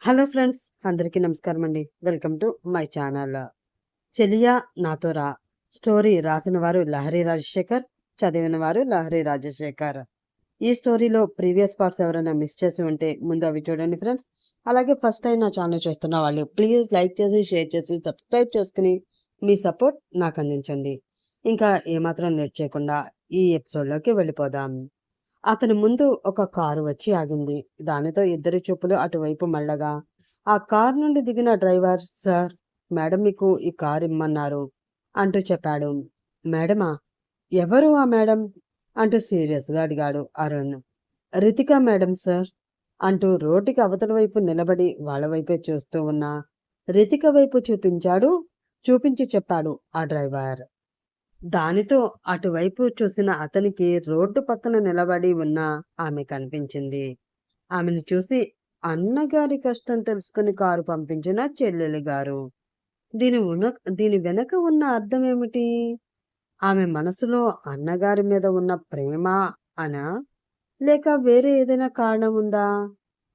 Hello friends, అందరికీ నమస్కారం అండి. Welcome to my channel. చెలియా నాతో రా స్టోరీ రాసిన వారు లహరి రాజశేఖర్, చదివిన వారు లహరి రాజశేఖర్. ఈ స్టోరీలో ప్రీవియస్ పార్ట్స్ ఎవరైనా మిస్ చేసి ఉంటే ముందు అవి చూడండి ఫ్రెండ్స్. అలాగే ఫస్ట్ టైం నా ఛానల్ చూస్తున్న వాళ్ళు ప్లీజ్ లైక్ చేసి, షేర్ చేసి, సబ్స్క్రైబ్ చేసుకుని మీ సపోర్ట్ నాకు అందించండి. ఇంకా ఏమాత్రం లేట్ చేయకుండా ఈ ఎపిసోడ్లోకి వెళ్ళిపోదాం. అతని ముందు ఒక కారు వచ్చి ఆగింది. దానితో ఇద్దరి చూపులు అటువైపు మళ్ళగా ఆ కారు నుండి దిగిన డ్రైవర్, సార్, మేడం మీకు ఈ కారు ఇమ్మన్నారు అంటూ చెప్పాడు. మేడమా? ఎవరు ఆ మేడం అంటూ సీరియస్గా అడిగాడు అరుణ్. రితికా మేడం సార్ అంటూ రోడ్డుకి అవతల వైపు నిలబడి వాళ్ళ వైపే చూస్తూ ఉన్న రితిక వైపు చూపించి చెప్పాడు ఆ డ్రైవర్. దానితో అటువైపు చూసిన అతనికి రోడ్డు పక్కన నిలబడి ఉన్న ఆమె కనిపించింది. ఆమెను చూసి అన్నగారి కష్టం తెలుసుకుని కారు పంపించిన చెల్లెలి గారు. దీని వెనక ఉన్న అర్థం ఏమిటి? ఆమె మనసులో అన్నగారి మీద ఉన్న ప్రేమ అనా, లేక వేరే ఏదైనా కారణం ఉందా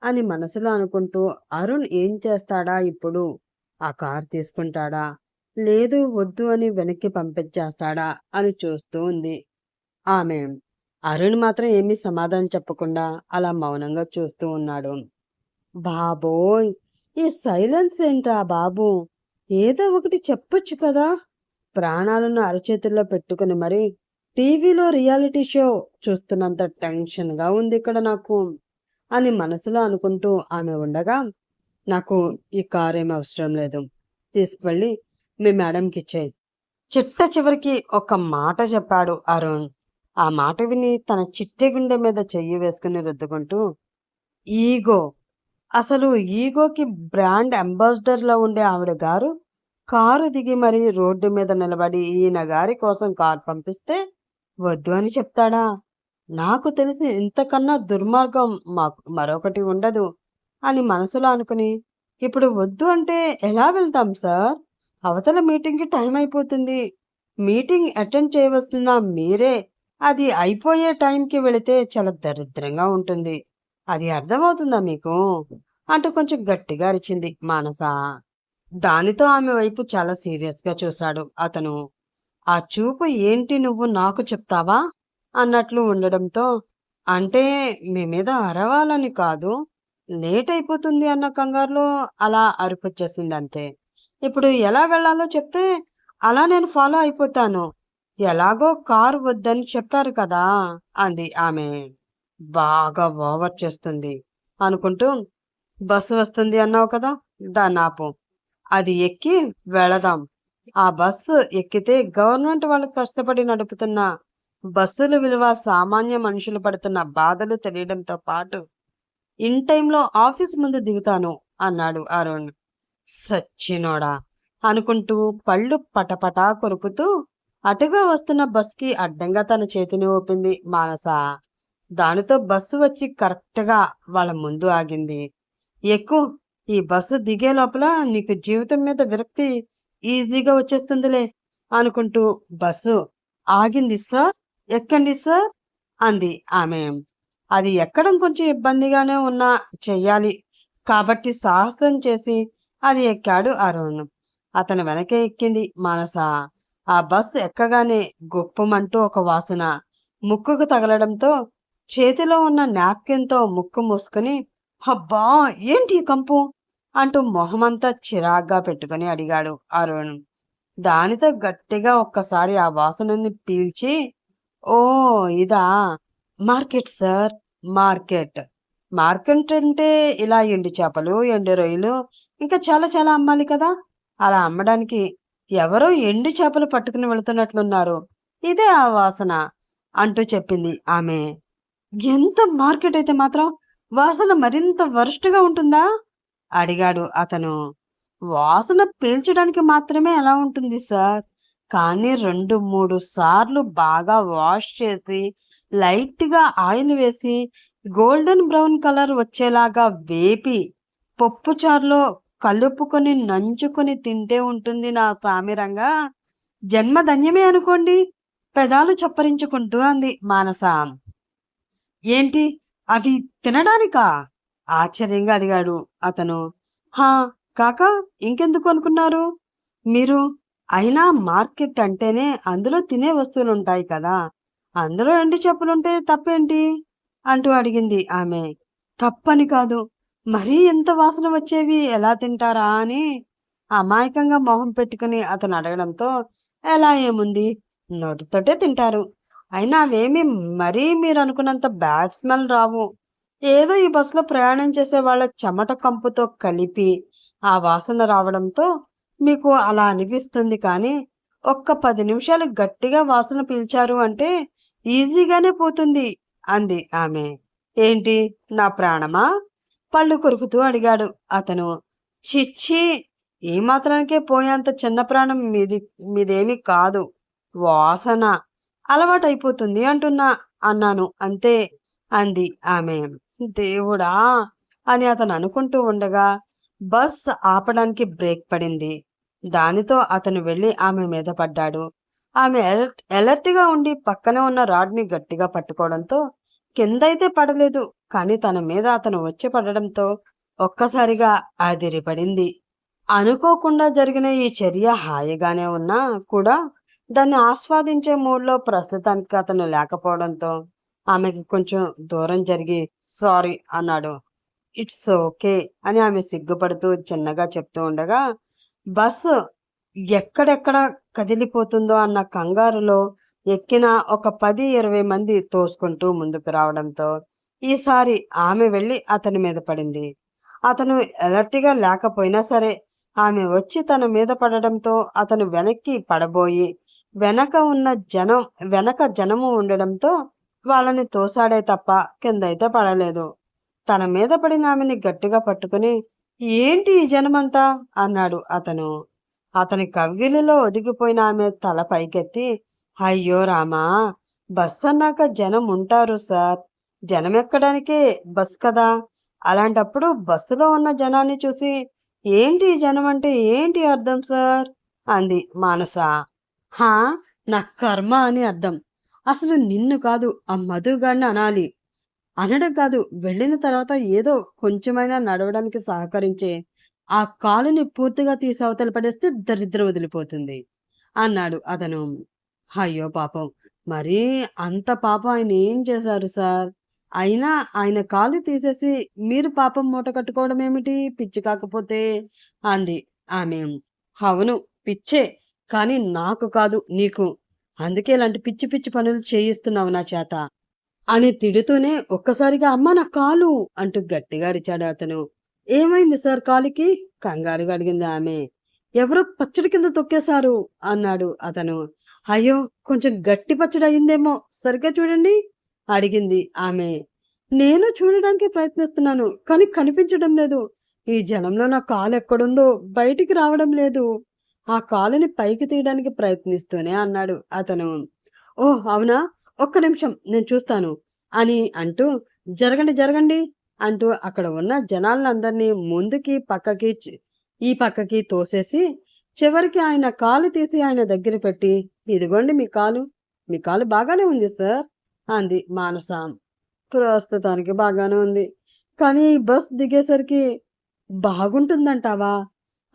అని మనసులో అనుకుంటూ అరుణ్ ఏం చేస్తాడా ఇప్పుడు? ఆ కారు తీసుకుంటాడా, లేదు వద్దు అని వెనక్కి పంపించేస్తాడా అని చూస్తూ ఉంది ఆమె. అరుణ్ మాత్రం ఏమీ సమాధానం చెప్పకుండా అలా మౌనంగా చూస్తూ ఉన్నాడు. బాబోయ్, ఈ సైలెన్స్ ఏంటా బాబు? ఏదో ఒకటి చెప్పొచ్చు కదా. ప్రాణాలను అరచేతుల్లో పెట్టుకుని మరి టీవీలో రియాలిటీ షో చూస్తున్నంత టెన్షన్గా ఉంది ఇక్కడ నాకు అని మనసులో అనుకుంటూ ఆమె ఉండగా, నాకు ఈ కారు ఏమి అవసరం లేదు, తీసుకువెళ్ళి మీ మేడంకి ఇచ్చేయి. చిట్ట చివరికి ఒక మాట చెప్పాడు అరుణ్. ఆ మాట విని తన చిట్టి గుండె మీద చెయ్యి వేసుకుని రుద్దుకుంటూ, ఈగో, అసలు ఈగోకి బ్రాండ్ అంబాసిడర్లో ఉండే ఆవిడ గారు కారు దిగి మరీ రోడ్డు మీద నిలబడి ఈయన గారి కోసం కారు పంపిస్తే వద్దు అని చెప్తాడా? నాకు తెలిసి ఇంతకన్నా దుర్మార్గం మాకు మరొకటి ఉండదు అని మనసులో అనుకుని, ఇప్పుడు వద్దు అంటే ఎలా వెళ్తాం సార్? అవతల మీటింగ్కి టైం అయిపోతుంది. మీటింగ్ అటెండ్ చేయవలసిన మీరే అది అయిపోయే టైంకి వెళితే చాలా దరిద్రంగా ఉంటుంది. అది అర్థమవుతుందా మీకు అంటూ కొంచెం గట్టిగా అరిచింది మానస. దానితో ఆమె వైపు చాలా సీరియస్గా చూశాడు అతను. ఆ చూపు ఏంటి, నువ్వు నాకు చెప్తావా అన్నట్లు ఉండడంతో, అంటే మీ మీద అరవాలని కాదు, లేట్ అయిపోతుంది అన్న కంగారులో అలా అరుపొచ్చేసింది అంతే. ఇప్పుడు ఎలా వెళ్ళాలో చెప్తే అలా నేను ఫాలో అయిపోతాను. ఎలాగో కారు వద్దని చెప్పారు కదా అంది ఆమె. బాగా ఓవర్ చేస్తుంది అనుకుంటూ, బస్సు వస్తుంది అన్నావు కదా, దాన్ని ఆపు, అది ఎక్కి వెళదాం. ఆ బస్సు ఎక్కితే గవర్నమెంట్ వాళ్ళు కష్టపడి నడుపుతున్న బస్సుల విలువ, సామాన్య మనుషులు పడుతున్న బాధలు తెలియడంతో పాటు ఇన్ టైంలో ఆఫీస్ ముందు దిగుతాను అన్నాడు అరుణ్. సచ్చినోడా అనుకుంటూ పళ్ళు పటపటా కొరుకుతూ అటుగా వస్తున్న బస్కి అడ్డంగా తన చేతిని ఊపింది మానస. దానితో బస్సు వచ్చి కరెక్ట్గా వాళ్ళ ముందు ఆగింది. ఎక్కు, ఈ బస్సు దిగే లోపల నీకు జీవితం మీద విరక్తి ఈజీగా వచ్చేస్తుందిలే అనుకుంటూ బస్సు ఆగింది. సార్, ఎక్కండి సార్ అంది ఆమె. అది ఎక్కడం కొంచెం ఇబ్బందిగానే ఉన్నా చెయ్యాలి కాబట్టి సాహసం చేసి అది ఎక్కాడు అరుణ్. అతను వెనకే ఎక్కింది మానస. ఆ బస్సు ఎక్కగానే గుప్పమంటూ ఒక వాసన ముక్కుకు తగలడంతో చేతిలో ఉన్న నాప్కిన్తో ముక్కు మూసుకుని, అబ్బా ఏంటి కంపు అంటూ మొహమంతా చిరాగ్గా పెట్టుకుని అడిగాడు అరుణ్. దానితో గట్టిగా ఒక్కసారి ఆ వాసనని పీల్చి, ఓ ఇదా, మార్కెట్ సార్, మార్కెట్. మార్కెట్ అంటే ఇలా ఎండు చేపలు, ఎండు రొయ్యలు, ఇంకా చాలా చాలా అమ్మాలి కదా. అలా అమ్మడానికి ఎవరో ఎండు చేపలు పట్టుకుని వెళుతున్నట్లున్నారు. ఇదే ఆ వాసన అంటూ చెప్పింది ఆమె. ఎంత మార్కెట్ అయితే మాత్రం వాసన మరింత వరస్ట్గా ఉంటుందా అడిగాడు అతను. వాసన పీల్చడానికి మాత్రమే ఎలా ఉంటుంది సార్, కానీ 2-3 సార్లు బాగా వాష్ చేసి లైట్గా ఆయిల్ వేసి గోల్డెన్ బ్రౌన్ కలర్ వచ్చేలాగా వేపి పప్పుచారులో కలుపుకొని నంచుకొని తింటే ఉంటుంది నా సామిరంగా. జన్మధన్యమే అనుకోండి పెదాలు చప్పరించుకుంటూ అంది మానస. ఏంటి, అవి తినడానికా ఆశ్చర్యంగా అడిగాడు అతను. హా, కాకా ఇంకెందుకు అనుకున్నారు మీరు? అయినా మార్కెట్ అంటేనే అందులో తినే వస్తువులుంటాయి కదా! అందులో ఎండు చెప్పులుంటే తప్పేంటి? అంటూ అడిగింది ఆమె. తప్పని కాదు. మరీ ఇంత వాసన వచ్చేవి ఎలా తింటారా అని అమాయకంగా మొహం పెట్టుకుని అతను అడగడంతో, ఎలా ఏముంది? నోటితోటే తింటారు. అయినా అవేమీ మరీ మీరనుకున్నంత బ్యాడ్ స్మెల్ రావు. ఏదో ఈ బస్సులో ప్రయాణం చేసే వాళ్ళ చెమట కంపుతో కలిపి ఆ వాసన రావడంతో మీకు అలా అనిపిస్తుంది కానీ ఒక్క 10 నిమిషాలు గట్టిగా వాసన పీల్చారు అంటే ఈజీగానే పోతుంది అంది ఆమె. ఏంటి నా ప్రాణమా? పళ్ళు కొరుకుతూ అడిగాడు అతను. చిచ్చి, ఈ మాత్రానికే పోయేంత చిన్న ప్రాణం మీదేమీ కాదు. వాసన అలవాటైపోతుంది అంటున్నా అన్నాను అంతే అంది ఆమె. దేవుడా అని అతను అనుకుంటూ ఉండగా బస్ ఆపడానికి బ్రేక్ పడింది. దానితో అతను వెళ్ళి ఆమె మీద పడ్డాడు. ఆమె ఎలర్ట్గా ఉండి పక్కనే ఉన్న రాడ్ని గట్టిగా పట్టుకోవడంతో కిందైతే పడలేదు, కానీ తన మీద అతను వచ్చి పడడంతో ఒక్కసారిగా అదిరిపడింది. అనుకోకుండా జరిగిన ఈ చర్య హాయిగానే ఉన్నా కూడా దాన్ని ఆస్వాదించే మూడ్లో ప్రస్తుతానికి అతను లేకపోవడంతో ఆమెకి కొంచెం దూరం జరిగి సారీ అన్నాడు. ఇట్స్ ఓకే అని ఆమె సిగ్గుపడుతూ చిన్నగా చెప్తూ ఉండగా బస్సు ఎక్కడెక్కడ కదిలిపోతుందో అన్న కంగారులో ఎక్కిన ఒక 10-20 మంది తోసుకుంటూ ముందుకు రావడంతో ఈసారి ఆమె వెళ్ళి అతని మీద పడింది. అతను ఎలర్ట్గా లేకపోయినా సరే ఆమె వచ్చి తన మీద పడడంతో అతను వెనక్కి పడబోయి వెనక జనము ఉండడంతో వాళ్ళని తోసాడే తప్ప కిందైతే పడలేదు. తన మీద పడిన ఆమెని గట్టిగా పట్టుకుని ఏంటి ఈ జనమంతా అన్నాడు అతను. అతని కవిగిలిలో ఒదిగిపోయిన ఆమె తల పైకెత్తి అయ్యో రామా, బస్ అన్నాక జనం ఉంటారు సార్, జనం ఎక్కడానికే బస్ కదా, అలాంటప్పుడు బస్సులో ఉన్న జనాన్ని చూసి ఏంటి ఈ జనం అంటే ఏంటి అర్థం సార్ అంది మానస. హా, నా కర్మ అని అర్థం. అసలు నిన్ను కాదు ఆ మధుగాడిని అనాలి. అనడం కాదు, వెళ్ళిన తర్వాత ఏదో కొంచెమైనా నడవడానికి సహకరించే ఆ కాలుని పూర్తిగా తీసి అవతల పడేస్తే దరిద్రం వదిలిపోతుంది అన్నాడు అతను. అయ్యో పాపం, మరీ అంత పాపం ఆయన ఏం చేశారు సార్? అయినా ఆయన కాలు తీసేసి మీరు పాపం మూట కట్టుకోవడం ఏమిటి, పిచ్చి కాకపోతే అంది ఆమె. అవును, పిచ్చే, కానీ నాకు కాదు నీకు. అందుకే ఇలాంటి పిచ్చి పిచ్చి పనులు చేయిస్తున్నావు నా చేత అని తిడుతూనే ఒక్కసారిగా అమ్మ నా కాలు అంటూ గట్టిగా అరిచాడు అతను. ఏమైంది సార్ కాలికి కంగారుగా అడిగింది ఆమె. ఎవరో పచ్చడి కింద తొక్కేశారు అన్నాడు అతను. అయ్యో, కొంచెం గట్టి పచ్చడి అయిందేమో, సరిగ్గా చూడండి అడిగింది ఆమె. నేను చూడడానికి ప్రయత్నిస్తున్నాను కానీ కనిపించడం లేదు. ఈ జనంలో నా కాలు ఎక్కడుందో బయటికి రావడం లేదు. ఆ కాలుని పైకి తీయడానికి ప్రయత్నిస్తూనే అన్నాడు అతను. ఓహ్ అవునా, ఒక్క నిమిషం నేను చూస్తాను అని అంటూ జరగండి జరగండి అంటూ అక్కడ ఉన్న జనాలందరినీ ముందుకి పక్కకి ఈ పక్కకి తోసేసి చివరికి ఆయన కాలు తీసి ఆయన దగ్గర పెట్టి ఇదిగోండి మీ కాలు, మీ కాలు బాగానే ఉంది సార్ అంది మానస. ప్రస్తుతానికి బాగానే ఉంది, కానీ ఈ బస్ దిగేసరికి బాగుంటుందంటావా?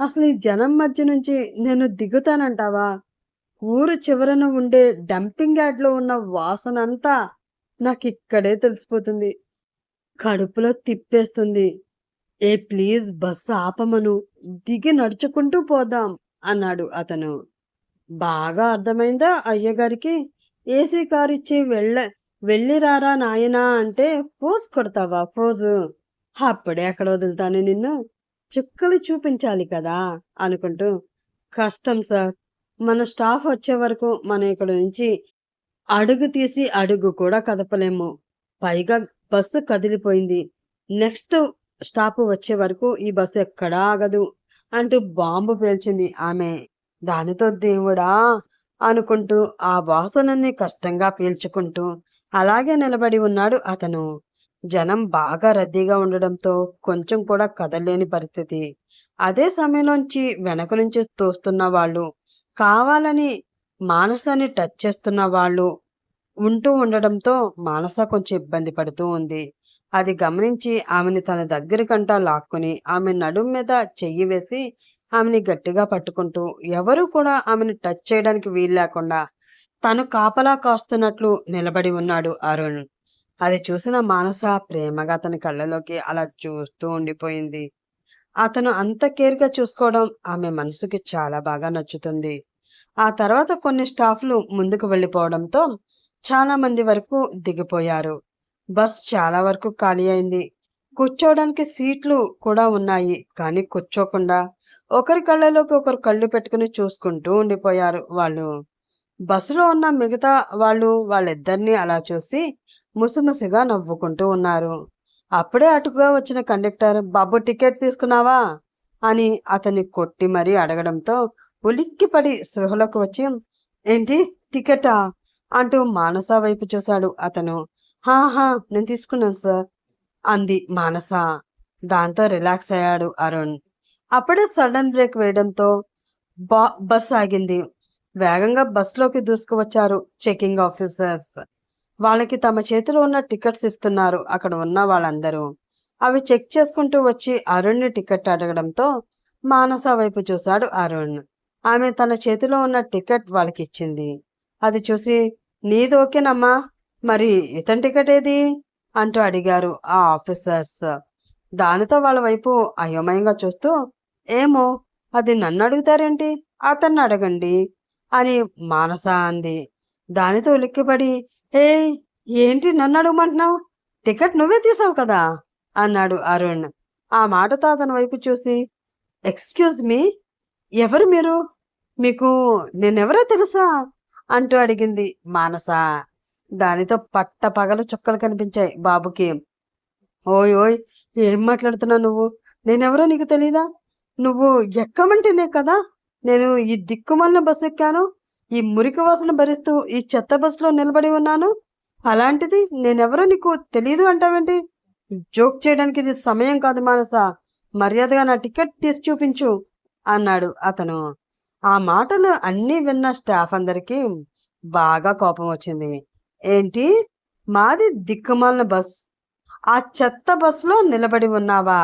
అసలు ఈ జనం మధ్య నుంచి నేను దిగుతానంటావా? ఊరు చివరన ఉండే డంపింగ్ యార్డ్లో ఉన్న వాసనంతా నాకిక్కడే తెలిసిపోతుంది. కడుపులో తిప్పేస్తుంది. ఏ ప్లీజ్ బస్సు ఆపమను, దిగి నడుచుకుంటూ పోదాం అన్నాడు అతను. బాగా అర్థమైందా అయ్యగారికి? ఏసీ కారు ఇచ్చి వెళ్ళిరారా నాయనా అంటే ఫోజు కొడతావా ఫోజు? అప్పుడే ఎక్కడ వదులుతాను నిన్ను, చుక్కలు చూపించాలి కదా అనుకుంటూ. కష్టం సార్, మన స్టాఫ్ వచ్చే వరకు మనం ఇక్కడ నుంచి అడుగు తీసి అడుగు కూడా కదపలేము. పైగా బస్సు కదిలిపోయింది. నెక్స్ట్ స్టాప్ వచ్చే వరకు ఈ బస్సు ఎక్కడా ఆగదు అంటూ బాంబు పేల్చింది ఆమె. దానితో దేవుడా అనుకుంటూ ఆ వాసనని కష్టంగా పీల్చుకుంటూ అలాగే నిలబడి ఉన్నాడు అతను. జనం బాగా రద్దీగా ఉండడంతో కొంచెం కూడా కదలలేని పరిస్థితి. అదే సమయంలోంచి వెనక నుంచి తోస్తున్న వాళ్ళు, కావాలని మానసాన్ని టచ్ చేస్తున్న వాళ్ళు ఉంటూ ఉండడంతో మానస కొంచెం ఇబ్బంది పడుతూ ఉంది. అది గమనించి ఆమెని తన దగ్గరికంటా లాక్కుని ఆమె నడుం మీద చెయ్యి వేసి ఆమెని గట్టిగా పట్టుకుంటూ ఎవరూ కూడా ఆమెను టచ్ చేయడానికి వీలు లేకుండా తను కాపలా కాస్తున్నట్లు నిలబడి ఉన్నాడు అరుణ్. అది చూసిన మానస ప్రేమగా అతని కళ్ళలోకి అలా చూస్తూ ఉండిపోయింది. అతను అంత కేర్‌గా చూసుకోవడం ఆమె మనసుకి చాలా బాగా నచ్చుతుంది. ఆ తర్వాత కొన్ని స్టాఫ్‌లు ముందుకు వెళ్ళిపోవడంతో చాలా మంది వరకు దిగిపోయారు. బస్ చాలా వరకు ఖాళీ అయింది. కూర్చోవడానికి సీట్లు కూడా ఉన్నాయి. కానీ కూర్చోకుండా ఒకరి కళ్ళలోకి ఒకరు కళ్ళు పెట్టుకుని చూసుకుంటూ ఉండిపోయారు వాళ్ళు. బస్సులో ఉన్న మిగతా వాళ్ళిద్దరినీ అలా చూసి ముసిముసిగా నవ్వుకుంటూ ఉన్నారు. అప్పుడే అటుగా వచ్చిన కండక్టర్ "బాబు టికెట్ తీసుకున్నావా?" అని అతన్ని కొట్టి మరీ అడగడంతో ఉలిక్కిపడి స్పృహలోకి వచ్చి "ఏంటి టికెటా?" అంటూ మానస వైపు చూశాడు అతను. "హా నేను తీసుకున్నాను సార్" అంది మానస. దాంతో రిలాక్స్ అయ్యాడు అరుణ్. అప్పుడే సడన్ బ్రేక్ వేయడంతో బస్ ఆగింది. వేగంగా బస్సులోకి దూసుకువచ్చారు చెకింగ్ ఆఫీసర్స్. వాళ్ళకి తమ చేతిలో ఉన్న టికెట్స్ ఇస్తున్నారు అక్కడ ఉన్న వాళ్ళందరూ. అవి చెక్ చేసుకుంటూ వచ్చి అరుణ్ని టికెట్ అడగడంతో మానస వైపు చూశాడు అరుణ్. ఆమె తన చేతిలో ఉన్న టికెట్ వాళ్ళకిచ్చింది. అది చూసి "నీది ఓకేనమ్మా, మరి ఇతని టికెట్ ఏది?" అంటూ అడిగారు ఆ ఆఫీసర్స్. దానితో వాళ్ళ వైపు అయోమయంగా చూస్తూ "ఏమో, అది నన్ను అడుగుతారేంటి, అతన్ని అడగండి" అని మానస అంది. దానితో ఉలిక్కిపడి "ఏయ్, ఏంటి నన్ను అడగమంటున్నావు? టికెట్ నువ్వే తీసావు కదా" అన్నాడు అరుణ్. ఆ మాటతో అతని వైపు చూసి "ఎక్స్‌క్యూజ్ మీ, ఎవరు మీరు? మీకు నేనెవరో తెలుసా?" అంటూ అడిగింది మానస. దానితో పట్టపగల చుక్కలు కనిపించాయి బాబుకి. "ఓయ్ ఓయ్, ఏం మాట్లాడుతున్నావు నువ్వు? నేనెవరో నీకు తెలీదా? నువ్వు ఎక్కమంటేనే కదా నేను ఈ దిక్కుమాలిన బస్సు ఎక్కాను. ఈ మురికి వాసన భరిస్తూ ఈ చెత్త బస్సులో నిలబడి ఉన్నాను. అలాంటిది నేనెవరో నీకు తెలీదు అంటావేంటి? జోక్ చేయడానికి ఇది సమయం కాదు మానస. మర్యాదగా నా టికెట్ తీసి చూపించు" అన్నాడు అతను. ఆ మాటలు అన్నీ విన్న స్టాఫ్ అందరికీ బాగా కోపం వచ్చింది. "ఏంటి, మాది దిక్కుమాలిన బస్, ఆ చెత్త బస్సులో నిలబడి ఉన్నావా?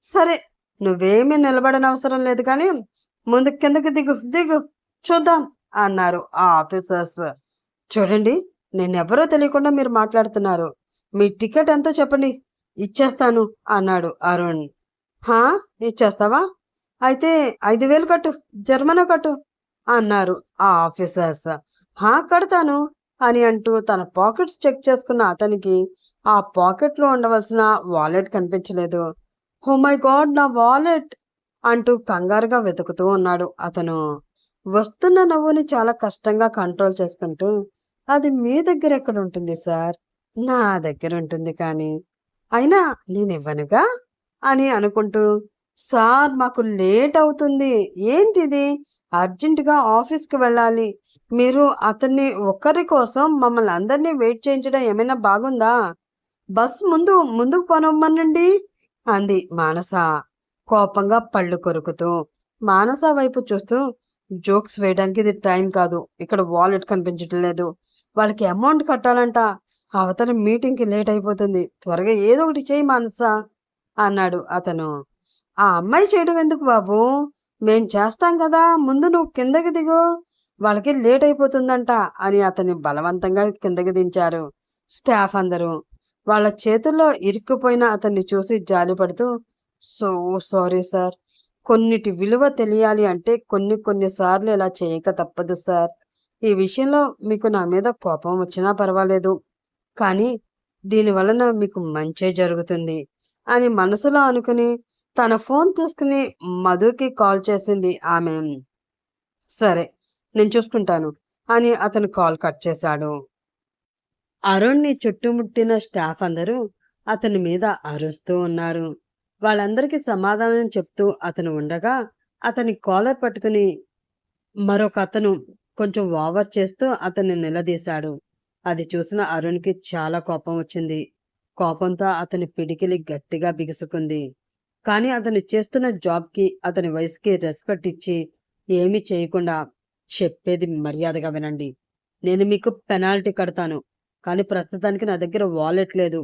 సరే, నువ్వేమీ నిలబడనవసరం లేదు కానీ ముందు కిందకి దిగు దిగు చూద్దాం" అన్నారు ఆ ఆఫీసర్స్. "చూడండి, నేనెవరో తెలియకుండా మీరు మాట్లాడుతున్నారు. మీ టికెట్ ఎంతో చెప్పండి, ఇచ్చేస్తాను" అన్నాడు అరుణ్. "హా, ఇచ్చేస్తావా? అయితే 5,000 కట్టు, జరిమానా కట్టు" అన్నారు ఆ ఆఫీసర్స్. "హా, కడతాను" అని అంటూ తన పాకెట్స్ చెక్ చేసుకున్న అతనికి ఆ పాకెట్లో ఉండవలసిన వాలెట్ కనిపించలేదు. "ఓ మై గాడ్, నా వాలెట్" అంటూ కంగారుగా వెతుకుతూ ఉన్నాడు అతను. వస్తున్న నవ్వుని చాలా కష్టంగా కంట్రోల్ చేసుకుంటూ "అది మీ దగ్గర ఎక్కడ ఉంటుంది సార్, నా దగ్గర ఉంటుంది కానీ అయినా నేనివ్వనుగా" అని అనుకుంటూ "సార్, మాకు లేట్ అవుతుంది. ఏంటిది, అర్జెంటుగా ఆఫీస్కి వెళ్ళాలి. మీరు అతన్ని ఒక్కరి కోసం మమ్మల్ని అందరినీ వెయిట్ చేయించడం ఏమైనా బాగుందా? బస్ ముందుకు పనమ్మనండి" అంది మానస కోపంగా పళ్ళు కొరుకుతూ. మానస వైపు చూస్తూ "జోక్స్ వేయడానికి ఇది టైం కాదు. ఇక్కడ వాలెట్ కనిపించటం లేదు. వాళ్ళకి అమౌంట్ కట్టాలంట. అవతల మీటింగ్కి లేట్ అయిపోతుంది. త్వరగా ఏదో ఒకటి చేయి మానస" అన్నాడు అతను. "ఆ అమ్మాయి చేయడం ఎందుకు బాబు, మేం చేస్తాం కదా. ముందు నువ్వు కిందకి దిగు, వాళ్ళకి లేట్ అయిపోతుందంట" అని అతన్ని బలవంతంగా కిందకి దించారు స్టాఫ్ అందరూ. వాళ్ళ చేతుల్లో ఇరుక్కుపోయిన అతన్ని చూసి జాలిపడుతూ "సో సారీ సార్, కొన్నిటి విలువ తెలియాలి అంటే కొన్ని సార్లు ఇలా చేయక తప్పదు సార్. ఈ విషయంలో మీకు నా మీద కోపం వచ్చినా పర్వాలేదు, కానీ దీని వలన మీకు మంచే జరుగుతుంది" అని మనసులో అనుకుని తన ఫోన్ తీసుకుని మధుకి కాల్ చేసింది ఆమె. "సరే, నేను చూసుకుంటాను" అని అతను కాల్ కట్ చేశాడు. అరుణ్ని చుట్టుముట్టిన స్టాఫ్ అందరూ అతని మీద అరుస్తూ ఉన్నారు. వాళ్ళందరికీ సమాధానం చెప్తూ అతను ఉండగా అతని కాలర్ పట్టుకుని మరొక అతను కొంచెం ఓవర్ చేస్తూ అతన్ని నిలదీశాడు. అది చూసిన అరుణ్కి చాలా కోపం వచ్చింది. కోపంతో అతని పిడికిలి గట్టిగా బిగుసుకుంది. కానీ అతను చేస్తున్న జాబ్కి అతని వయసుకి రెస్పెక్ట్ ఇచ్చి ఏమీ చేయకుండా "చెప్పేది మర్యాదగా వినండి. నేను మీకు పెనాల్టీ కడతాను. కానీ ప్రస్తుతానికి నా దగ్గర వాలెట్ లేదు.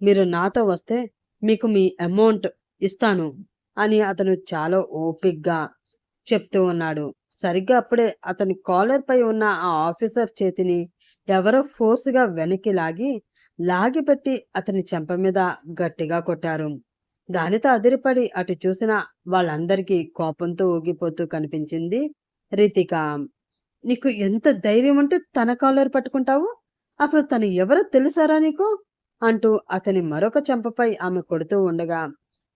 మీరు నాతో వస్తే మీకు మీ అమౌంట్ ఇస్తాను అని అతను చాలా ఓపిగ్గా చెప్తూ ఉన్నాడు. సరిగ్గా అప్పుడే అతని కాలర్ పై ఉన్న ఆ ఆఫీసర్ చేతిని ఎవరో ఫోర్స్‌గా వెనక్కి లాగిపెట్టి అతని చెంప మీద గట్టిగా కొట్టారు. దానితో అదిరిపడి అటు చూసిన వాళ్ళందరికీ కోపంతో ఊగిపోతూ కనిపించింది రితిక. "నీకు ఎంత ధైర్యం ఉంటే తన కాలర్ పట్టుకుంటావు? అసలు తను ఎవరో తెలుసారా నీకు?" అంటూ అతని మరొక చెంపపై ఆమె కొడుతూ ఉండగా,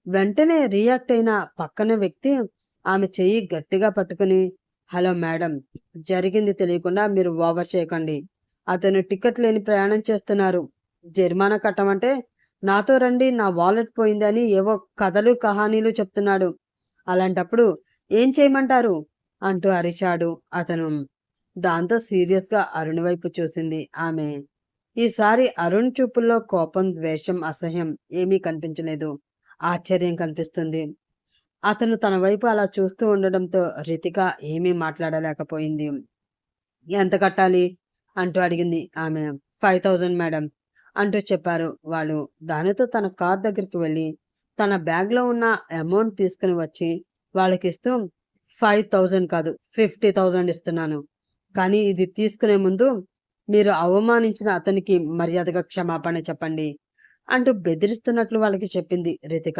వెంటనే రియాక్ట్ అయిన పక్కన వ్యక్తి ఆమె చెయ్యి గట్టిగా పట్టుకుని, "హలో మేడం, జరిగింది తెలియకుండా మీరు ఓవర్ చేయకండి. అతను టికెట్ లేని ప్రయాణం చేస్తున్నారు. జరిమానా కట్టమంటే నాతో రండి, నా వాలెట్ పోయింది అని ఏవో కథలు కహానీలు చెప్తున్నాడు. అలాంటప్పుడు ఏం చేయమంటారు?" అంటూ అరిచాడు అతను. దాంతో సీరియస్‌గా అరుణ్ వైపు చూసింది ఆమె. ఈసారి అరుణ్ చూపుల్లో కోపం, ద్వేషం, అసహ్యం ఏమీ కనిపించలేదు. ఆశ్చర్యం కనిపిస్తుంది. అతను తన వైపు అలా చూస్తూ ఉండడంతో రితిక ఏమీ మాట్లాడలేకపోయింది. "ఎంత కట్టాలి?" అంటూ అడిగింది ఆమె. 5,000 మేడం అంటూ చెప్పారు వాళ్ళు. దానితో తన కార్ దగ్గరికి వెళ్ళి తన బ్యాగ్‌లో ఉన్న అమౌంట్ తీసుకుని వచ్చి వాళ్ళకిస్తూ, 5,000 కాదు 50,000 ఇస్తున్నాను. కానీ ఇది తీసుకునే ముందు మీరు అవమానించిన అతనికి మర్యాదగా క్షమాపణ చెప్పండి అంటూ బెదిరిస్తున్నట్లు వాళ్ళకి చెప్పింది రితిక.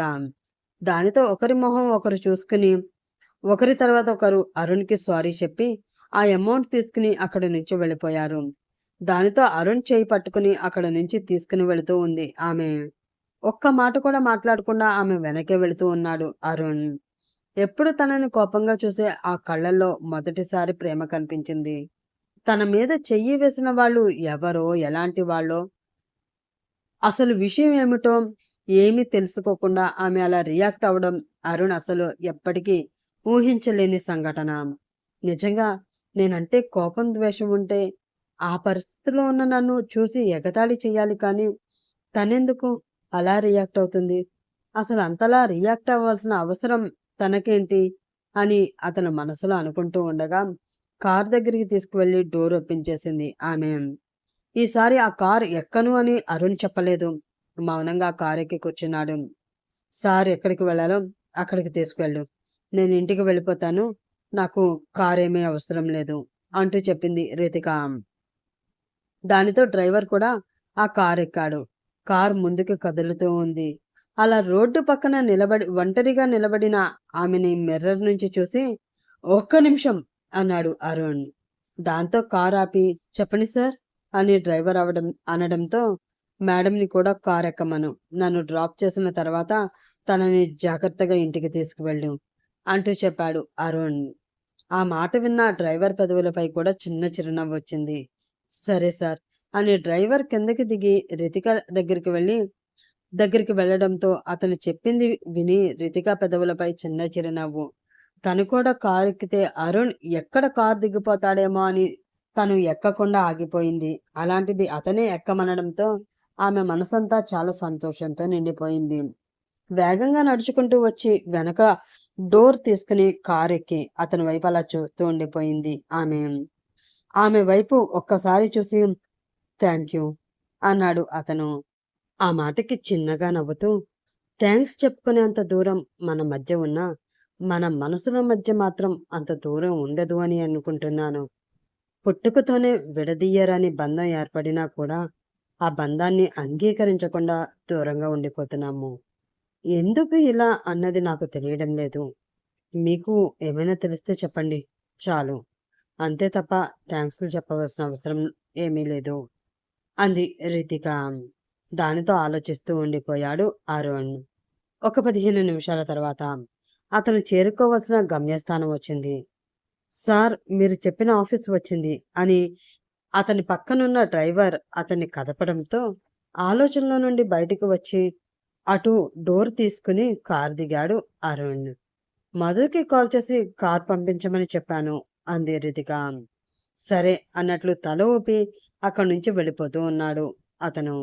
దానితో ఒకరి మొహం ఒకరు చూసుకుని ఒకరి తర్వాత ఒకరు అరుణ్‌కి సారీ చెప్పి ఆ అమౌంట్ తీసుకుని అక్కడి నుంచి వెళ్ళిపోయారు. దానితో అరుణ్ చేయి పట్టుకుని అక్కడ నుంచి తీసుకుని వెళుతూ ఉంది ఆమె. ఒక్క మాట కూడా మాట్లాడకుండా ఆమె వెనకే వెళుతూ ఉన్నాడు అరుణ్. ఎప్పుడు తనని కోపంగా చూసే ఆ కళ్ళల్లో మొదటిసారి ప్రేమ కనిపించింది. తన మీద చెయ్యి వేసిన వాళ్ళు ఎవరో, ఎలాంటి వాళ్ళో, అసలు విషయం ఏమిటో ఏమీ తెలుసుకోకుండా ఆమె అలా రియాక్ట్ అవ్వడం అరుణ్ అసలు ఎప్పటికీ ఊహించలేని సంఘటన. నిజంగా నేనంటే కోపం, ద్వేషం ఉంటే ఆ పరిస్థితిలో ఉన్న నన్ను చూసి ఎగతాళి చెయ్యాలి కానీ తనెందుకు అలా రియాక్ట్ అవుతుంది? అసలు అంతలా రియాక్ట్ అవ్వాల్సిన అవసరం తనకేంటి? అని అతను మనసులో అనుకుంటూ ఉండగా కార్ దగ్గరికి తీసుకువెళ్ళి డోర్ ఓపెన్ చేసింది ఆమె. ఈసారి ఆ కార్ ఎక్కను అని అరుణ్ చెప్పలేదు. మౌనంగా ఆ కార్ ఎక్కి కూర్చున్నాడు. "సార్ ఎక్కడికి వెళ్ళాలో అక్కడికి తీసుకువెళ్ళు. నేను ఇంటికి వెళ్ళిపోతాను. నాకు కారేమీ అవసరం లేదు" అంటూ చెప్పింది రితిక. దానితో డ్రైవర్ కూడా ఆ కార్ ఎక్కాడు. కార్ ముందుకు కదులుతూ ఉంది. అలా రోడ్డు పక్కన ఒంటరిగా నిలబడిన ఆమెని మిర్రర్ నుంచి చూసి, "ఒక్క నిమిషం" అన్నాడు అరుణ్. దాంతో కార్ ఆపి, "చెప్పండి సార్" అని డ్రైవర్ అనడంతో, "మేడంని కూడా కార్ ఎక్కమను. నన్ను డ్రాప్ చేసిన తర్వాత తనని జాగ్రత్తగా ఇంటికి తీసుకువెళ్ళు" అంటూ చెప్పాడు అరుణ్. ఆ మాట విన్న డ్రైవర్ పెదవులపై కూడా చిన్న చిరునవ్వు వచ్చింది. "సరే సార్" అని డ్రైవర్ కిందకి దిగి రితిక దగ్గరికి వెళ్ళడంతో అతను చెప్పింది విని రితిక పెదవులపై చిన్న చిరునవ్వు. తను కూడా కారు ఎక్కితే అరుణ్ ఎక్కడ కారు దిగిపోతాడేమో అని తను ఎక్కకుండా ఆగిపోయింది. అలాంటిది అతనే ఎక్కమనడంతో ఆమె మనసంతా చాలా సంతోషంతో నిండిపోయింది. వేగంగా నడుచుకుంటూ వచ్చి వెనక డోర్ తీసుకుని కారెక్కి అతని వైపు అలా చూస్తూ ఉండిపోయింది ఆమె. ఆమె వైపు ఒక్కసారి చూసి, "థ్యాంక్ యూ" అన్నాడు అతను. ఆ మాటకి చిన్నగా నవ్వుతూ, థ్యాంక్స్ చెప్పుకునేంత దూరం మన మధ్య ఉన్నా, మన మనసుల మధ్య మాత్రం అంత దూరం ఉండదు అని అనుకుంటున్నాను. పుట్టుకతోనే విడదీయరాని బంధం ఏర్పడినా కూడా ఆ బంధాన్ని అంగీకరించకుండా దూరంగా ఉండిపోతున్నాము. ఎందుకు ఇలా అన్నది నాకు తెలియడం లేదు. మీకు ఏమైనా తెలిస్తే చెప్పండి చాలు. అంతే తప్ప థ్యాంక్స్‌లు చెప్పవలసిన అవసరం ఏమీ లేదు అంది రితిక. దానితో ఆలోచిస్తూ ఉండిపోయాడు అరుణ్. ఒక 15 నిమిషాల తర్వాత అతను చేరుకోవాల్సిన గమ్యస్థానం వచ్చింది. "సార్, మీరు చెప్పిన ఆఫీస్ వచ్చింది" అని అతని పక్కనున్న డ్రైవర్ అతన్ని కదపడంతో ఆలోచనలో నుండి బయటికి వచ్చి అటు డోర్ తీసుకుని కారు దిగాడు అరుణ్. "మధుకి కాల్ చేసి కార్ పంపించమని చెప్పాను" అంది రితిక. సరే అన్నట్లు తల ఊపి అక్కడి నుంచి వెళ్ళిపోతూ ఉన్నాడు అతను.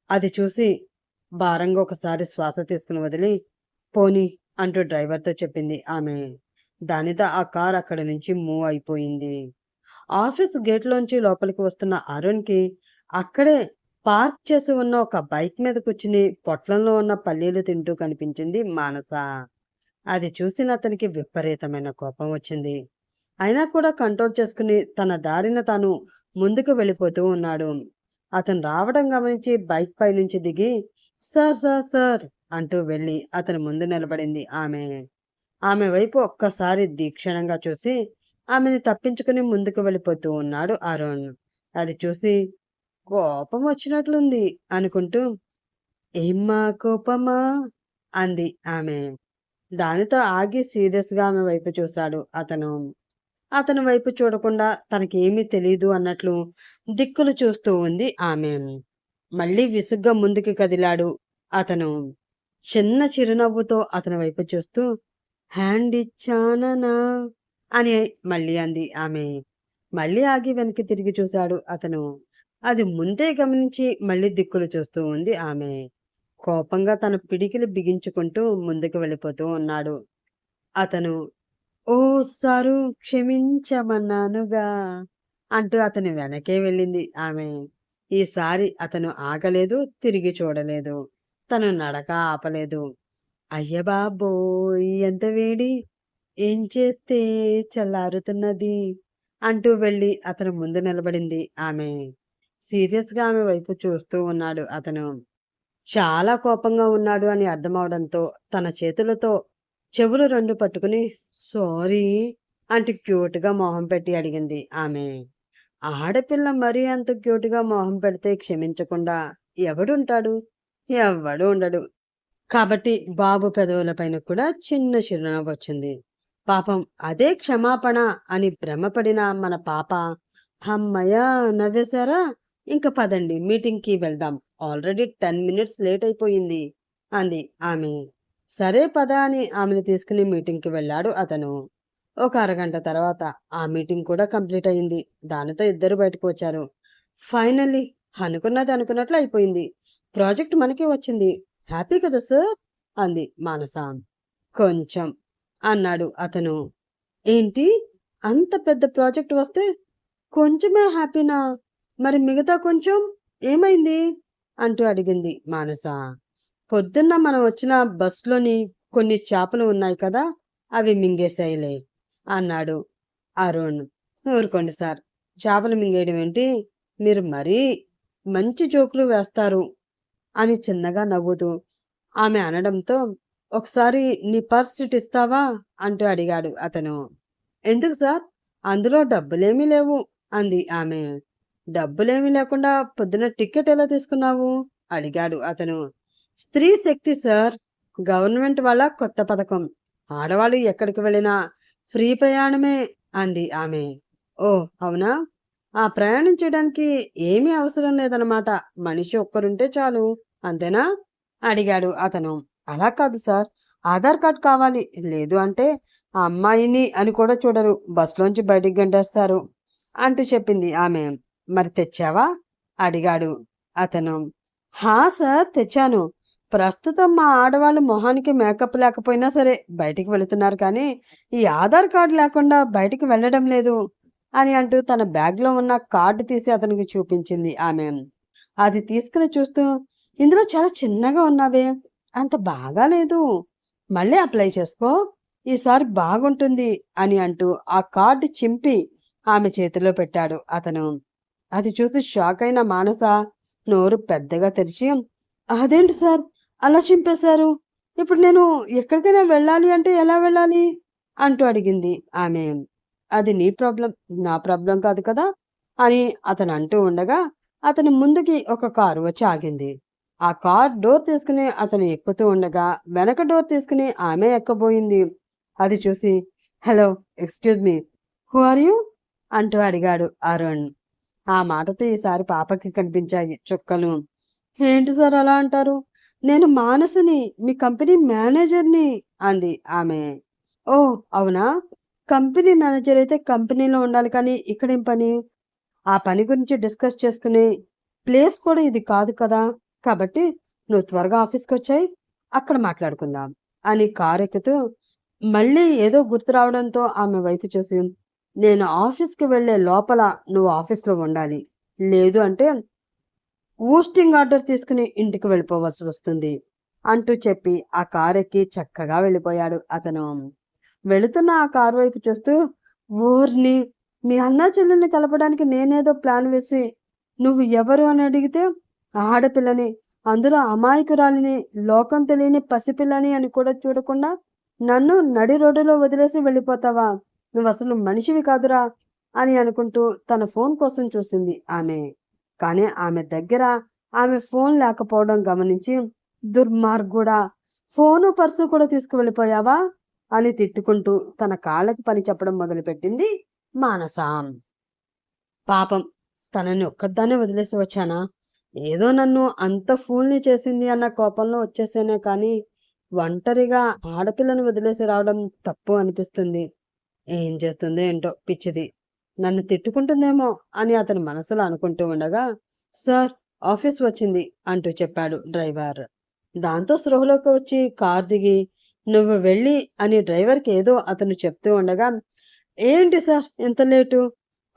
అది చూసి భారంగా ఒకసారి శ్వాస తీసుకుని వదిలి, "పోనీ" అంటూ డ్రైవర్తో చెప్పింది ఆమె. దానితో ఆ కార్ అక్కడి నుంచి మూవ్ అయిపోయింది. ఆఫీస్ గేట్లోంచి లోపలికి వస్తున్న అరుణ్‌కి అక్కడే పార్క్ చేసి ఉన్న ఒక బైక్ మీద కూర్చుని పొట్లంలో ఉన్న పల్లీలు తింటూ కనిపించింది మానస. అది చూసిన అతనికి విపరీతమైన కోపం వచ్చింది. అయినా కూడా కంట్రోల్ చేసుకుని తన దారిన తాను ముందుకు వెళ్ళిపోతూ ఉన్నాడు. అతను రావడం గమనించి బైక్ పై నుంచి దిగి సార్ సార్ సార్ అంటూ వెళ్ళి అతని ముందు నిలబడింది ఆమె. ఆమె వైపు ఒక్కసారి దీక్షణంగా చూసి ఆమెని తప్పించుకుని ముందుకు వెళ్ళిపోతూ ఉన్నాడు అరుణ్. అది చూసి కోపం వచ్చినట్లుంది అనుకుంటూ ఏమ్మా కోపమా అంది ఆమె. దానితో ఆగి సీరియస్గా ఆమె వైపు చూశాడు అతను. అతని వైపు చూడకుండా తనకేమీ తెలీదు అన్నట్లు దిక్కులు చూస్తూ ఉంది ఆమె. మళ్ళీ విసుగ్గా ముందుకి కదిలాడు అతను. చిన్న చిరునవ్వుతో అతని వైపు చూస్తూ హ్యాండ్ ఇచ్చాననా అని మళ్ళీ అంది ఆమె. మళ్ళీ ఆగి వెనక్కి తిరిగి చూశాడు అతను. అది ముందే గమనించి మళ్ళీ దిక్కులు చూస్తూ ఉంది ఆమె. కోపంగా తన పిడికిలి బిగించుకుంటూ ముందుకు వెళ్ళిపోతూ ఉన్నాడు అతను. ఓ సారు క్షమించమన్నానుగా అంటూ అతని వెనకే వెళ్ళింది ఆమె. ఈసారి అతను ఆగలేదు, తిరిగి చూడలేదు, తను నడక ఆపలేదు. అయ్య బాబోయ్ ఎంత వేడి, ఏం చేస్తే చల్లారుతున్నది అంటూ వెళ్ళి అతను ముందు నిలబడింది ఆమె. సీరియస్గా ఆమె వైపు చూస్తూ ఉన్నాడు అతను. చాలా కోపంగా ఉన్నాడు అని అర్థమవడంతో తన చేతులతో చెవులు రెండు పట్టుకుని సారీ అంటూ క్యూట్గా మొహం పెట్టి అడిగింది ఆమె. ఆడపిల్ల మరీ అంత క్యూట్గా మొహం పెడితే క్షమించకుండా ఎవడుంటాడు? ఎవ్వడు ఉండడు. కాబట్టి బాబు పెదవులపైన కూడా చిన్న చిరునవ్వు వచ్చింది. పాపం అదే క్షమాపణ అని భ్రమపడిన మన పాప అమ్మయ్యా నవ్వేశారా, ఇంక పదండి మీటింగ్కి వెళ్దాం, ఆల్రెడీ 10 మినిట్స్ లేట్ అయిపోయింది అంది ఆమె. సరే పద అని ఆమెను తీసుకుని మీటింగ్కి వెళ్ళాడు అతను. ఒక అరగంట తర్వాత ఆ మీటింగ్ కూడా కంప్లీట్ అయింది. దానితో ఇద్దరు బయటకు వచ్చారు. ఫైనల్లీ అనుకున్నది అనుకున్నట్లు అయిపోయింది. ప్రాజెక్ట్ మనకే వచ్చింది. హ్యాపీ కదా సార్ అంది మానస. కొంచెం అన్నాడు అతను. ఏంటి, అంత పెద్ద ప్రాజెక్ట్ వస్తే కొంచెమే హ్యాపీనా? మరి మిగతా కొంచెం ఏమైంది అంటూ అడిగింది మానస. పొద్దున్న మనం వచ్చిన బస్లోని కొన్ని చేపలు ఉన్నాయి కదా, అవి మింగేశాయిలే అన్నాడు అరుణ్. ఊరుకోండి సార్, చేపలు మింగేయడం ఏంటి, మీరు మరీ మంచి జోకులు వేస్తారు అని చిన్నగా నవ్వుతూ ఆమె అనడంతో ఒకసారి నీ పర్స్ ఇస్తావా అంటూ అడిగాడు అతను. ఎందుకు సార్, అందులో డబ్బులేమీ లేవు అంది ఆమె. డబ్బులేమీ లేకుండా పొద్దున టికెట్ ఎలా తీసుకున్నావు అడిగాడు అతను. స్త్రీ శక్తి సార్, గవర్నమెంట్ వాళ్ళ కొత్త పథకం, ఆడవాళ్ళు ఎక్కడికి వెళ్ళినా ఫ్రీ ప్రయాణమే అంది ఆమె. ఓ అవునా, ఆ ప్రయాణం చేయడానికి ఏమీ అవసరం లేదన్నమాట, మనిషి ఒక్కరుంటే చాలు అంతేనా అడిగాడు అతను. అలా కాదు సార్, ఆధార్ కార్డ్ కావాలి, లేదు అంటే ఆ అమ్మాయిని అని కూడా చూడరు, బస్లోంచి బయటికి గంటేస్తారు అంటూ చెప్పింది ఆమె. మరి తెచ్చావా అడిగాడు అతను. హా సార్ తెచ్చాను, ప్రస్తుతం మా ఆడవాళ్ళు మొహానికి మేకప్ లేకపోయినా సరే బయటికి వెళుతున్నారు, కానీ ఈ ఆధార్ కార్డు లేకుండా బయటికి వెళ్ళడం లేదు అని అంటూ తన బ్యాగ్లో ఉన్న కార్డు తీసి అతనికి చూపించింది ఆమె. అది తీసుకుని చూస్తూ ఇందులో చాలా చిన్నగా ఉన్నావే, అంత బాగా లేదు, మళ్ళీ అప్లై చేసుకో, ఈసారి బాగుంటుంది అని అంటూ ఆ కార్డు చింపి ఆమె చేతిలో పెట్టాడు అతను. అది చూసి షాక్ అయిన మానస నోరు పెద్దగా తెరిచి అదేంటి సార్ అలా చింపేశారు, ఇప్పుడు నేను ఎక్కడికైనా వెళ్ళాలి అంటే ఎలా వెళ్ళాలి అంటూ అడిగింది ఆమె. అది నీ ప్రాబ్లం, నా ప్రాబ్లం కాదు కదా అని అతను అంటూ ఉండగా అతని ముందుకి ఒక కారు వచ్చి ఆగింది. ఆ కార్ డోర్ తీసుకుని అతను ఎక్కుతూ ఉండగా వెనక డోర్ తీసుకుని ఆమె ఎక్కబోయింది. అది చూసి hello excuse me, who are you అంటూ అడిగాడు అరుణ్. ఆ మాటతో ఈసారి పాపకి కనిపించాయి చుక్కలు. ఏంటి సార్ అలా అంటారు, నేను మానసుని, మీ కంపెనీ మేనేజర్ని అంది ఆమె. ఓ అవునా, కంపెనీ మేనేజర్ అయితే కంపెనీలో ఉండాలి, కానీ ఇక్కడేం పని? ఆ పని గురించి డిస్కస్ చేసుకునే ప్లేస్ కూడా ఇది కాదు కదా, కాబట్టి నువ్వు త్వరగా ఆఫీస్కి వచ్చాయి, అక్కడ మాట్లాడుకుందాం అని కారు ఎక్కుతూ మళ్ళీ ఏదో గుర్తు రావడంతో ఆమె వైపు చూసి నేను ఆఫీస్కి వెళ్ళే లోపల నువ్వు ఆఫీస్లో ఉండాలి, లేదు అంటే ఊస్టింగ్ ఆర్డర్ తీసుకుని ఇంటికి వెళ్ళిపోవలసి వస్తుంది అంటూ చెప్పి ఆ కారు ఎక్కి చక్కగా వెళ్ళిపోయాడు అతను. వెళుతున్న ఆ కారు వైపు చూస్తూ, ఊర్ని మీ అన్నా చెల్లెల్ని కలపడానికి నేనేదో ప్లాన్ వేసి నువ్వు ఎవరు అని అడిగితే ఆడపిల్లని, అందులో అమాయకురాలిని, లోకం తెలియని పసిపిల్లని అని కూడా చూడకుండా నన్ను నడి రోడ్డులో వదిలేసి వెళ్ళిపోతావా? నువ్వు అసలు మనిషివి కాదురా అని అనుకుంటూ తన ఫోన్ కోసం చూసింది ఆమె. కానీ ఆమె దగ్గర ఆమె ఫోన్ లేకపోవడం గమనించి, దుర్మార్గుడా, ఫోను పర్సు కూడా తీసుకువెళ్ళిపోయావా అని తిట్టుకుంటూ తన కాళ్ళకి పని చెప్పడం మొదలుపెట్టింది మానస. పాపం, తనని ఒక్కదాన్నే వదిలేసి వచ్చానా? ఏదో నన్ను అంత ఫూల్ని చేసింది అన్న కోపంలో వచ్చేసానే కానీ ఒంటరిగా ఆడపిల్లను వదిలేసి రావడం తప్పు అనిపిస్తుంది. ఏం చేస్తుందో ఏంటో పిచ్చిది, నన్ను తిట్టుకుంటుందేమో అని అతని మనసులో అనుకుంటూ ఉండగా, సార్, ఆఫీస్ వచ్చింది అంటూ చెప్పాడు డ్రైవర్. దాంతో స్పృహలోకి వచ్చి కార్ దిగి, నువ్వు వెళ్ళి అని డ్రైవర్కి ఏదో అతను చెప్తూ ఉండగా, ఏంటి సార్ ఇంత లేటు?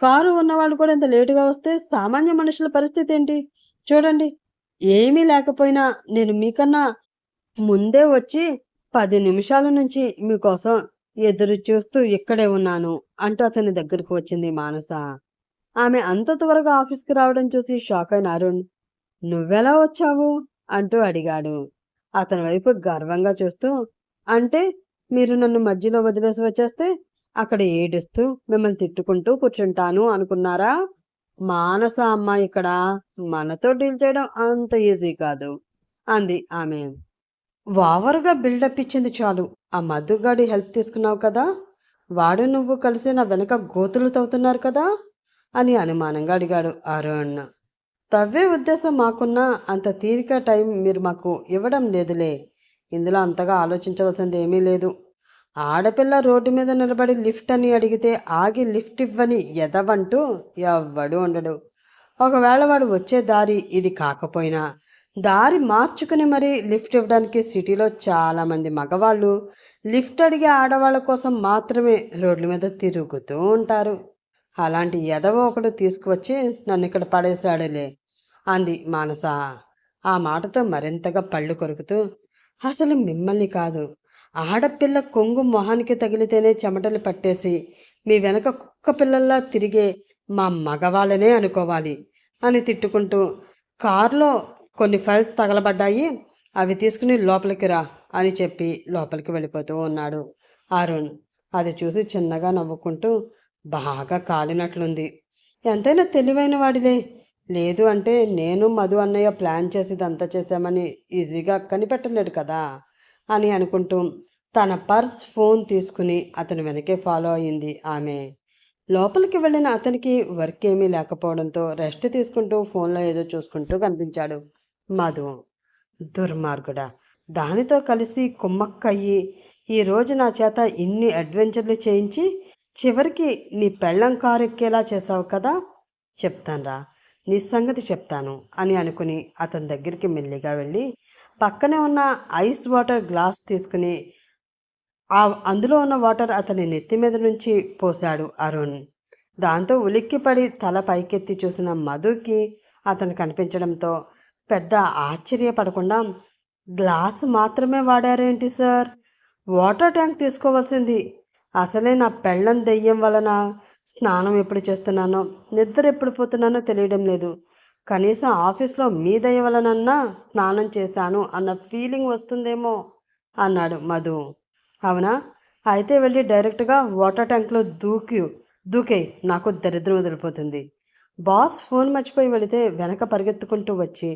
కారు ఉన్నవాళ్ళు కూడా ఇంత లేటుగా వస్తే సామాన్య మనుషుల పరిస్థితి ఏంటి? చూడండి, ఏమీ లేకపోయినా నేను మీకన్నా ముందే వచ్చి 10 నిమిషాల నుంచి మీకోసం ఎదురు చూస్తూ ఇక్కడే ఉన్నాను అంటూ అతని దగ్గరకు వచ్చింది మానస. ఆమె అంత త్వరగా ఆఫీస్కి రావడం చూసి షాక్ అయిన అరుణ్, నువ్వెలా వచ్చావు అంటూ అడిగాడు. అతని వైపు గర్వంగా చూస్తూ, అంటే మీరు నన్ను మధ్యలో వదిలేసి వచ్చేస్తే అక్కడ ఏడుస్తూ మిమ్మల్ని తిట్టుకుంటూ కూర్చుంటాను అనుకున్నారా? మానస అమ్మ ఇక్కడ, మనతో డీల్ చేయడం అంత ఈజీ కాదు అంది ఆమె. ఓవర్గా బిల్డప్ ఇచ్చింది చాలు. ఆ మధుగాడి హెల్ప్ తీసుకున్నావు కదా, వాడు నువ్వు కలిసి నా వెనక గోతులు తవ్వుతున్నారు కదా అని అనుమానంగా అడిగాడు అరుణ్. తవ్వే ఉద్దేశం మాకున్నా అంత తీరిక టైం మీరు మాకు ఇవ్వడం లేదులే. ఇందులో అంతగా ఆలోచించవలసింది ఏమీ లేదు. ఆడపిల్ల రోడ్డు మీద నిలబడి లిఫ్ట్ అని అడిగితే ఆగి లిఫ్ట్ ఇవ్వని ఎదవంటూ ఎవ్వడు ఉండడు. ఒకవేళ వాడు వచ్చే దారి ఇది కాకపోయినా దారి మార్చుకుని మరీ లిఫ్ట్ ఇవ్వడానికి సిటీలో చాలామంది మగవాళ్ళు లిఫ్ట్ అడిగే ఆడవాళ్ళ కోసం మాత్రమే రోడ్ల మీద తిరుగుతూ ఉంటారు. అలాంటి ఎదవ ఒకడు తీసుకువచ్చి నన్ను ఇక్కడ పడేశాడులే అంది మానస. ఆ మాటతో మరింతగా పళ్ళు కొరుకుతూ, అసలు మిమ్మల్ని కాదు, ఆడపిల్ల కొంగు మొహానికి తగిలితేనే చెమటలు పట్టేసి మీ వెనక కుక్క పిల్లల్లా తిరిగే మా మగవాళ్ళనే అనుకోవాలి అని తిట్టుకుంటూ, కారులో కొన్ని ఫైల్స్ తగలబడ్డాయి, అవి తీసుకుని లోపలికి రా అని చెప్పి లోపలికి వెళ్ళిపోతూ ఉన్నాడు అరుణ్. అది చూసి చిన్నగా నవ్వుకుంటూ, బాగా కాలినట్లుంది, ఎంతైనా తెలివైన వాడిలే, లేదు అంటే నేను మధు అన్నయ్య ప్లాన్ చేసి ఇదంతా చేశామని ఈజీగా కనిపెట్టలేడు కదా అని అనుకుంటూ తన పర్స్ ఫోన్ తీసుకుని అతని వెనకే ఫాలో అయింది ఆమె. లోపలికి వెళ్ళిన అతనికి వర్క్ ఏమీ లేకపోవడంతో రెస్ట్ తీసుకుంటూ ఫోన్లో ఏదో చూసుకుంటూ కనిపించాడు మధు. దుర్మార్గుడా, దానితో కలిసి కుమ్మక్కయ్యి ఈరోజు నా చేత ఇన్ని అడ్వెంచర్లు చేయించి చివరికి నీ పెళ్ళం కారు ఎక్కేలా చేసావు కదా, చెప్తాన్రా, నీ సంగతి చెప్తాను అని అనుకుని అతని దగ్గరికి మెల్లిగా వెళ్ళి పక్కనే ఉన్న ఐస్ వాటర్ గ్లాస్ తీసుకుని అందులో ఉన్న వాటర్ అతని నెత్తి మీద నుంచి పోశాడు అరుణ్. దాంతో ఉలిక్కిపడి తల పైకెత్తి చూసిన మధుకి అతను కనిపించడంతో పెద్ద ఆశ్చర్యపడకుండా, గ్లాస్ మాత్రమే వాడారేంటి సార్, వాటర్ ట్యాంక్ తీసుకోవాల్సింది. అసలే నా పెళ్ళం దెయ్యం వలన స్నానం ఎప్పుడు చేస్తున్నానో నిద్ర ఎప్పుడు పోతున్నానో తెలియడం లేదు. కనీసం ఆఫీస్లో మీ దయ వలనన్నా స్నానం చేశాను అన్న ఫీలింగ్ వస్తుందేమో అన్నాడు మధు. అవునా, అయితే వెళ్ళి డైరెక్ట్గా వాటర్ ట్యాంక్లో దూకే, నాకు దరిద్రం వదిలిపోతుంది. బాస్ ఫోన్ మర్చిపోయి వెళితే వెనక పరిగెత్తుకుంటూ వచ్చి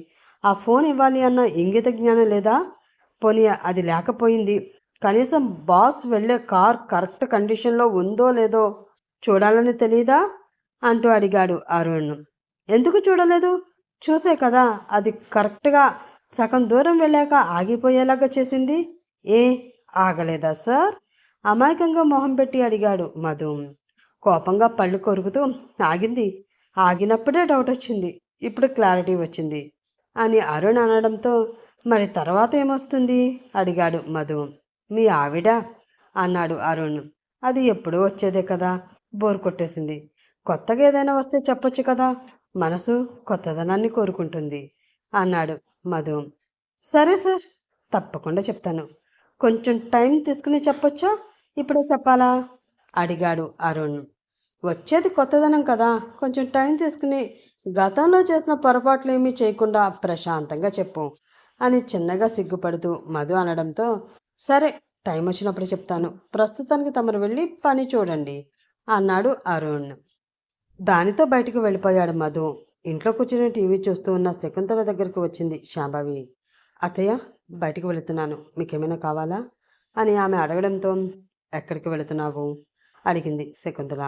ఆ ఫోన్ ఇవ్వాలి అన్న ఇంగిత జ్ఞానం లేదా? పోనీ అది లేకపోయింది, కనీసం బాస్ వెళ్ళే కార్ కరెక్ట్ కండిషన్లో ఉందో లేదో చూడాలని తెలీదా అంటూ అడిగాడు అరుణ్. ఎందుకు చూడలేదు, చూసే కదా అది కరెక్ట్గా సగం దూరం వెళ్ళాక ఆగిపోయేలాగా చేసింది. ఏ ఆగలేదా సార్? అమాయకంగా మొహం పెట్టి అడిగాడు మధు. కోపంగా పళ్ళు కొరుకుతూ, ఆగింది, ఆగినప్పుడే డౌట్ వచ్చింది, ఇప్పుడు క్లారిటీ వచ్చింది అని అరుణ్ అనడంతో, మరి తర్వాత ఏమొస్తుంది అడిగాడు మధు. మీ ఆవిడ అన్నాడు అరుణ్. అది ఎప్పుడూ వచ్చేదే కదా, బోర్ కొట్టేసింది, కొత్తగా ఏదైనా వస్తే చెప్పొచ్చు కదా, మనసు కొత్తదనాన్ని కోరుకుంటుంది అన్నాడు మధు. సరే సార్, తప్పకుండా చెప్తాను. కొంచెం టైం తీసుకుని చెప్పొచ్చా, ఇప్పుడే చెప్పాలా అడిగాడు అరుణ్. వచ్చేది కొత్తదనం కదా, కొంచెం టైం తీసుకుని గతంలో చేసిన పొరపాట్లు ఏమీ చేయకుండా ప్రశాంతంగా చెప్పు అని చిన్నగా సిగ్గుపడుతూ మధు అనడంతో, సరే, టైం వచ్చినప్పుడు చెప్తాను, ప్రస్తుతానికి తమరు వెళ్ళి పని చూడండి అన్నాడు అరుణ్. దానితో బయటికి వెళ్ళిపోయాడు మధు. ఇంట్లో కూర్చుని టీవీ చూస్తూ ఉన్న శకుంతల దగ్గరకు వచ్చింది శాంభవి. అత్తయ్య, బయటికి వెళుతున్నాను, మీకేమైనా కావాలా అని ఆమె అడగడంతో, ఎక్కడికి వెళుతున్నావు అడిగింది శకుంతల.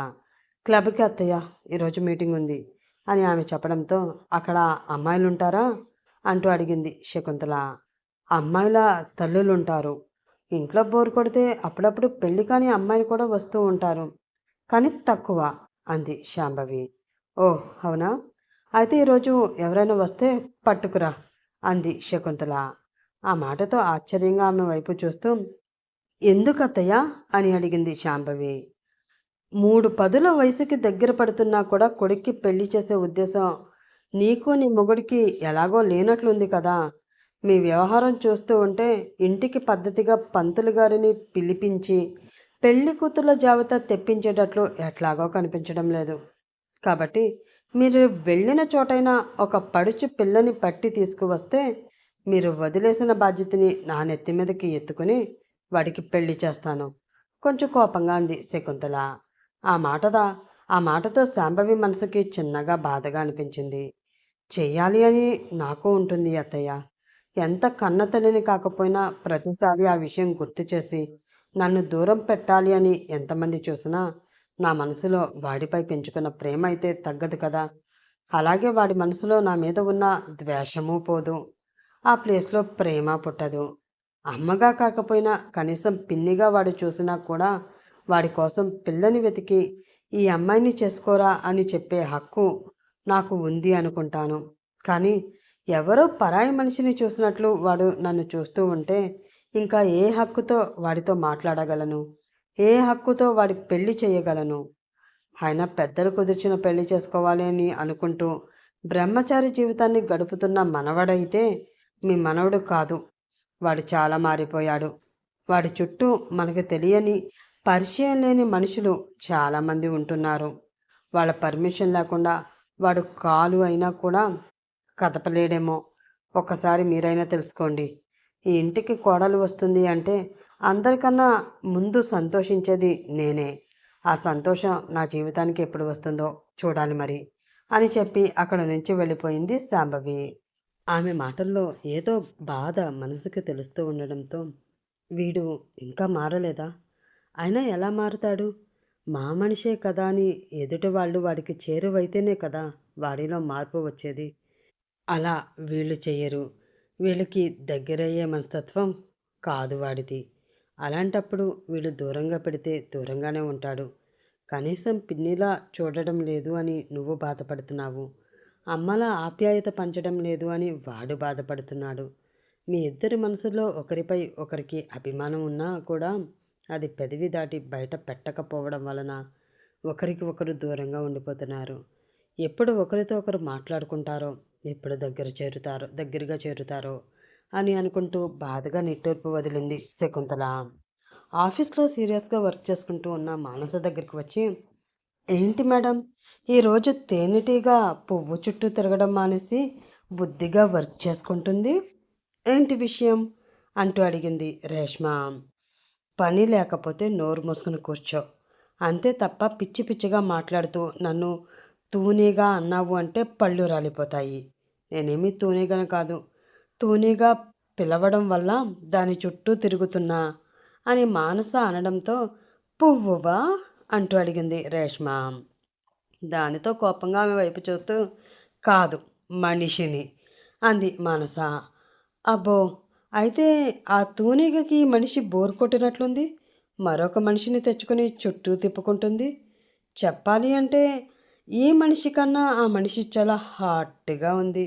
క్లబ్కి అత్తయ్య, ఈరోజు మీటింగ్ ఉంది అని ఆమె చెప్పడంతో, అక్కడ అమ్మాయిలు ఉంటారా అంటూ అడిగింది శకుంతల. అమ్మాయిల తల్లులు ఉంటారు. ఇంట్లో బోరు కొడితే అప్పుడప్పుడు పెళ్లి కాని అమ్మాయిలు కూడా వస్తూ ఉంటారు, కానీ తక్కువ అంది శాంభవి. ఓ, అవునా, అయితే ఈరోజు ఎవరైనా వస్తే పట్టుకురా అంది శకుంతల. ఆ మాటతో ఆశ్చర్యంగా ఆమె వైపు చూస్తూ, ఎందుకు అత్తయ్య అని అడిగింది శాంభవి. 3 పదుల వయసుకి దగ్గర పడుతున్నా కూడా కొడుక్కి పెళ్లి చేసే ఉద్దేశం నీకు నీ మొగుడికి ఎలాగో లేనట్లుంది కదా. మీ వ్యవహారం చూస్తూ ఉంటే ఇంటికి పద్ధతిగా పంతులు గారిని పిలిపించి పెళ్లి కూతుర్ల జాబితా తెప్పించేటట్లు ఎట్లాగో కనిపించడం లేదు. కాబట్టి మీరు వెళ్ళిన చోటైనా ఒక పడుచు పిల్లని పట్టి తీసుకువస్తే మీరు వదిలేసిన బాధ్యతని నా నెత్తి మీదకి ఎత్తుకుని వాడికి పెళ్లి చేస్తాను కొంచెం కోపంగా అంది శకుంతల. ఆ మాటదా ఆ మాటతో శాంభవి మనసుకి చిన్నగా బాధగా అనిపించింది. చెయ్యాలి అని నాకు ఉంటుంది అత్తయ్య. ఎంత కన్న తల్లిని కాకపోయినా ప్రతిసారి ఆ విషయం గుర్తు చేసి నన్ను దూరం పెట్టాలి అని ఎంతమంది చూసినా నా మనసులో వాడిపై పెంచుకున్న ప్రేమ అయితే తగ్గదు కదా. అలాగే వాడి మనసులో నా మీద ఉన్న ద్వేషము పోదు, ఆ ప్లేస్లో ప్రేమ పుట్టదు. అమ్మగా కాకపోయినా కనీసం పిన్నిగా వాడు చూసినా కూడా వాడి కోసం పిల్లని వెతికి ఈ అమ్మాయిని చేసుకోరా అని చెప్పే హక్కు నాకు ఉంది అనుకుంటాను. కానీ ఎవరో పరాయి మనిషిని చూసినట్లు వాడు నన్ను చూస్తూ ఉంటే ఇంకా ఏ హక్కుతో వాడితో మాట్లాడగలను, ఏ హక్కుతో వాడి పెళ్లి చేయగలను. ఆయన పెద్దలు కుదిర్చిన పెళ్లి చేసుకోవాలి అని అనుకుంటూ బ్రహ్మచారి జీవితాన్ని గడుపుతున్న మనవడైతే మీ మనవడు కాదు. వాడు చాలా మారిపోయాడు. వాడి చుట్టూ మనకు తెలియని పరిచయం లేని మనుషులు చాలామంది ఉంటున్నారు. వాళ్ళ పర్మిషన్ లేకుండా వాడు కాలు అయినా కూడా కదపలేడేమో. ఒక్కసారి మీరైనా తెలుసుకోండి. ఈ ఇంటికి కోడలు వస్తుంది అంటే అందరికన్నా ముందు సంతోషించేది నేనే. ఆ సంతోషం నా జీవితానికి ఎప్పుడు వస్తుందో చూడాలి మరి అని చెప్పి అక్కడ నుంచి వెళ్ళిపోయింది శాంభవి. ఆమె మాటల్లో ఏదో బాధ మనసుకి తెలుస్తూ ఉండడంతో, వీడు ఇంకా మారలేదా, అయినా ఎలా మారుతాడు, మా మనిషే కదా అని ఎదుటి వాళ్ళు వాడికి చేరువైతేనే కదా వాడిలో మార్పు వచ్చేది. అలా వీళ్ళు చెయ్యరు. వీళ్ళకి దగ్గరయ్యే మనస్తత్వం కాదు వాడిది. అలాంటప్పుడు వీళ్ళు దూరంగా పెడితే దూరంగానే ఉంటాడు. కనీసం పిన్నిలా చూడడం లేదు అని నువ్వు బాధపడుతున్నావు. అమ్మలా ఆప్యాయత పంచడం లేదు అని వాడు బాధపడుతున్నాడు. మీ ఇద్దరి మనసులో ఒకరిపై ఒకరికి అభిమానం ఉన్నా కూడా అది పెదవి దాటి బయట పెట్టకపోవడం వలన ఒకరికి ఒకరు దూరంగా ఉండిపోతున్నారు. ఎప్పుడు ఒకరితో ఒకరు మాట్లాడుకుంటారో, ఎప్పుడు దగ్గరగా చేరుతారో అని అనుకుంటూ బాధగా నిట్టూర్పు వదిలింది శకుంతల. ఆఫీస్లో సీరియస్గా వర్క్ చేసుకుంటూ ఉన్న మానస దగ్గరికి వచ్చి, ఏంటి మేడం, ఈరోజు తేనెటీగా పువ్వు చుట్టూ తిరగడం మానేసి బుద్ధిగా వర్క్ చేసుకుంటుంది, ఏంటి విషయం అంటూ అడిగింది రేష్మ. పని లేకపోతే నోరు మూసుకుని కూర్చో, అంతే తప్ప పిచ్చి పిచ్చిగా మాట్లాడుతూ నన్ను తూనీగా అన్నావు అంటే పళ్ళు రాలిపోతాయి. నేనేమీ తూనీగాను కాదు, తూనీగా పిలవడం వల్ల దాని చుట్టూ తిరుగుతున్నా అని మానస అనడంతో, పువ్వువా అంటూ అడిగింది రేష్మ. దానితో కోపంగా ఆమె వైపు చూస్తూ, కాదు, మనిషిని అంది మానస. అబ్బో, అయితే ఆ తూనీగకి మనిషి బోర్ కొట్టినట్లుంది, మరొక మనిషిని తెచ్చుకొని చుట్టూ తిప్పుకుంటుంది. చెప్పాలి అంటే ఈ మనిషి కన్నా ఆ మనిషి చాలా హాట్గా ఉంది.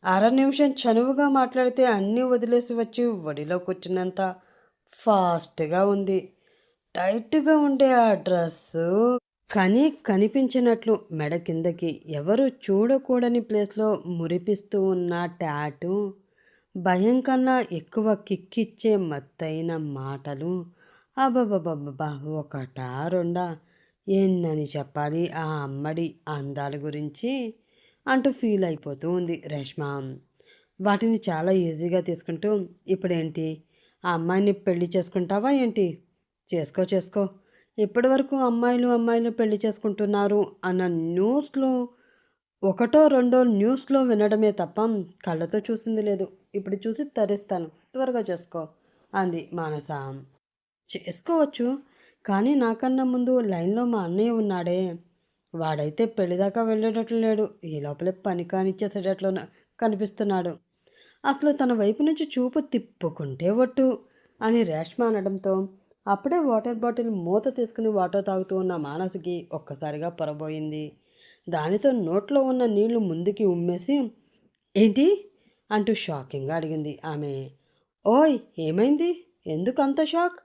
అర నిమిషం చనువుగా మాట్లాడితే అన్నీ వదిలేసి వచ్చి ఒడిలో కూర్చున్నంత ఫాస్ట్గా ఉంది. టైట్గా ఉండే ఆ డ్రెస్సు, కానీ కనిపించినట్లు మెడ కిందకి ఎవరు చూడకూడని ప్లేస్లో మురిపిస్తూ ఉన్న టాటూ, భయం కన్నా ఎక్కువ కిక్కిచ్చే మత్తైన మాటలు. అబ్బబ్బబ్బబ్బా! ఒకటా రెండా ఎన్నని చెప్పాలి ఆ అమ్మడి అందాల గురించి అంటూ ఫీల్ అయిపోతూ ఉంది రేష్మ. వాటిని చాలా ఈజీగా తీసుకుంటూ, ఇప్పుడేంటి ఆ అమ్మాయిని పెళ్లి చేసుకుంటావా ఏంటి? చేసుకో చేసుకో. ఇప్పటివరకు అమ్మాయిలు అమ్మాయిలు పెళ్లి చేసుకుంటున్నారు అన్న న్యూస్లో ఒకటో రెండో న్యూస్లో వినడమే తప్ప కళ్ళతో చూసింది లేదు. ఇప్పుడు చూసి తరిస్తాను, త్వరగా చేసుకో అంది మానస. చేసుకోవచ్చు, కానీ నాకన్నా ముందు లైన్లో మా అన్నయ్య ఉన్నాడే, వాడైతే పెళ్లిదాకా వెళ్ళేటట్లు లేడు. ఈ లోపలే పని కానిచ్చేసేటట్లు కనిపిస్తున్నాడు. అసలు తన వైపు నుంచి చూపు తిప్పుకుంటే ఒట్టు అని రేష్మ అనడంతో అప్పుడే వాటర్ బాటిల్ మూత తీసుకుని వాటర్ తాగుతూ ఉన్న మానసికి ఒక్కసారిగా పొరబోయింది. దానితో నోట్లో ఉన్న నీళ్లు ముందుకి ఉమ్మేసి, ఏంటి అంటూ షాకింగ్గా అడిగింది ఆమె. ఓయ్ ఏమైంది, ఎందుకు అంత షాక్?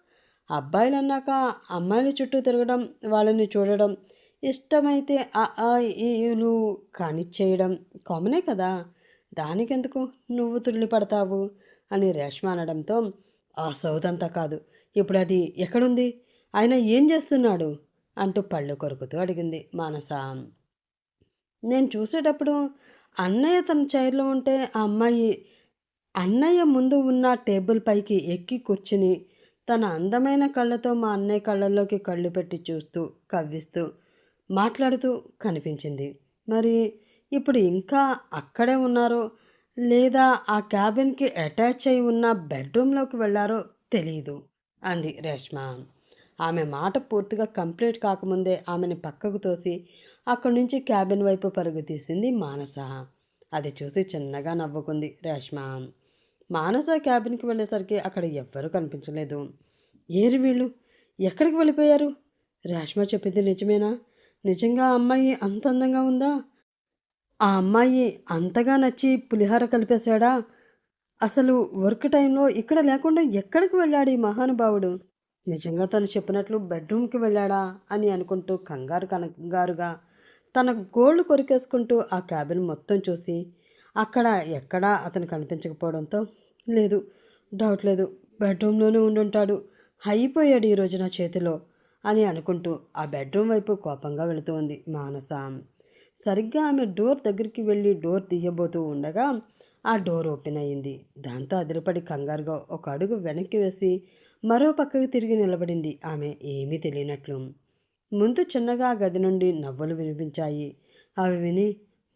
అబ్బాయిలు అన్నాక అమ్మాయిల చుట్టూ తిరగడం, వాళ్ళని చూడడం, ఇష్టమైతే ఆ ఆ ఈలు కానిచ్చేయడం కామనే కదా, దానికెందుకు నువ్వు తుళ్ళి పడతావు అని రేష్మ అనడంతో, ఆ సౌదంతా కాదు, ఇప్పుడు అది ఎక్కడుంది, ఆయన ఏం చేస్తున్నాడు అంటూ పళ్ళు కొరుకుతూ అడిగింది మానస. నేను చూసేటప్పుడు అన్నయ్య తన చైర్లో ఉంటే ఆ అమ్మాయి అన్నయ్య ముందు ఉన్న టేబుల్ పైకి ఎక్కి కూర్చుని తన అందమైన కళ్ళతో మా అన్నయ్య కళ్ళల్లోకి కళ్ళు పెట్టి చూస్తూ కవ్విస్తూ మాట్లాడుతూ కనిపించింది. మరి ఇప్పుడు ఇంకా అక్కడే ఉన్నారో లేదా ఆ క్యాబిన్కి అటాచ్ అయి ఉన్న బెడ్రూమ్లోకి వెళ్ళారో తెలీదు అంది రేష్మ. ఆమె మాట పూర్తిగా కంప్లీట్ కాకముందే ఆమెని పక్కకు తోసి అక్కడి నుంచి క్యాబిన్ వైపు పరుగు తీసింది మానస. అది చూసి చిన్నగా నవ్వుకుంది రేష్మ. మానస క్యాబిన్కి వెళ్ళేసరికి అక్కడ ఎవ్వరూ కనిపించలేదు. ఏరి వీళ్ళు ఎక్కడికి వెళ్ళిపోయారు? రేష్మ చెప్పింది నిజమేనా? నిజంగా ఆ అమ్మాయి అంత అందంగా ఉందా? ఆ అమ్మాయి అంతగా నచ్చి పులిహోర కలిపేశాడా? అసలు వర్క్ టైంలో ఇక్కడ లేకుండా ఎక్కడికి వెళ్ళాడు ఈ మహానుభావుడు? నిజంగా తను చెప్పినట్లు బెడ్రూమ్కి వెళ్ళాడా అని అనుకుంటూ కంగారుగా తన గోళ్ళు కొరికేసుకుంటూ ఆ క్యాబిన్ మొత్తం చూసి అక్కడ ఎక్కడా అతను కనిపించకపోవడంతో, లేదు, డౌట్ లేదు, బెడ్రూమ్లోనే ఉండుంటాడు, అయిపోయాడు ఈరోజు నా చేతిలో అని అనుకుంటూ ఆ బెడ్రూమ్ వైపు కోపంగా వెళుతూ ఉంది మానస. సరిగ్గా ఆమె డోర్ దగ్గరికి వెళ్ళి డోర్ తీయబోతూ ఉండగా ఆ డోర్ ఓపెన్ అయ్యింది. దాంతో అదిరిపడి కంగారుగా ఒక అడుగు వెనక్కి వేసి మరో పక్కకి తిరిగి నిలబడింది ఆమె, ఏమీ తెలియనట్లు. ముందు చిన్నగా ఆ గది నుండి నవ్వులు వినిపించాయి. అవి విని,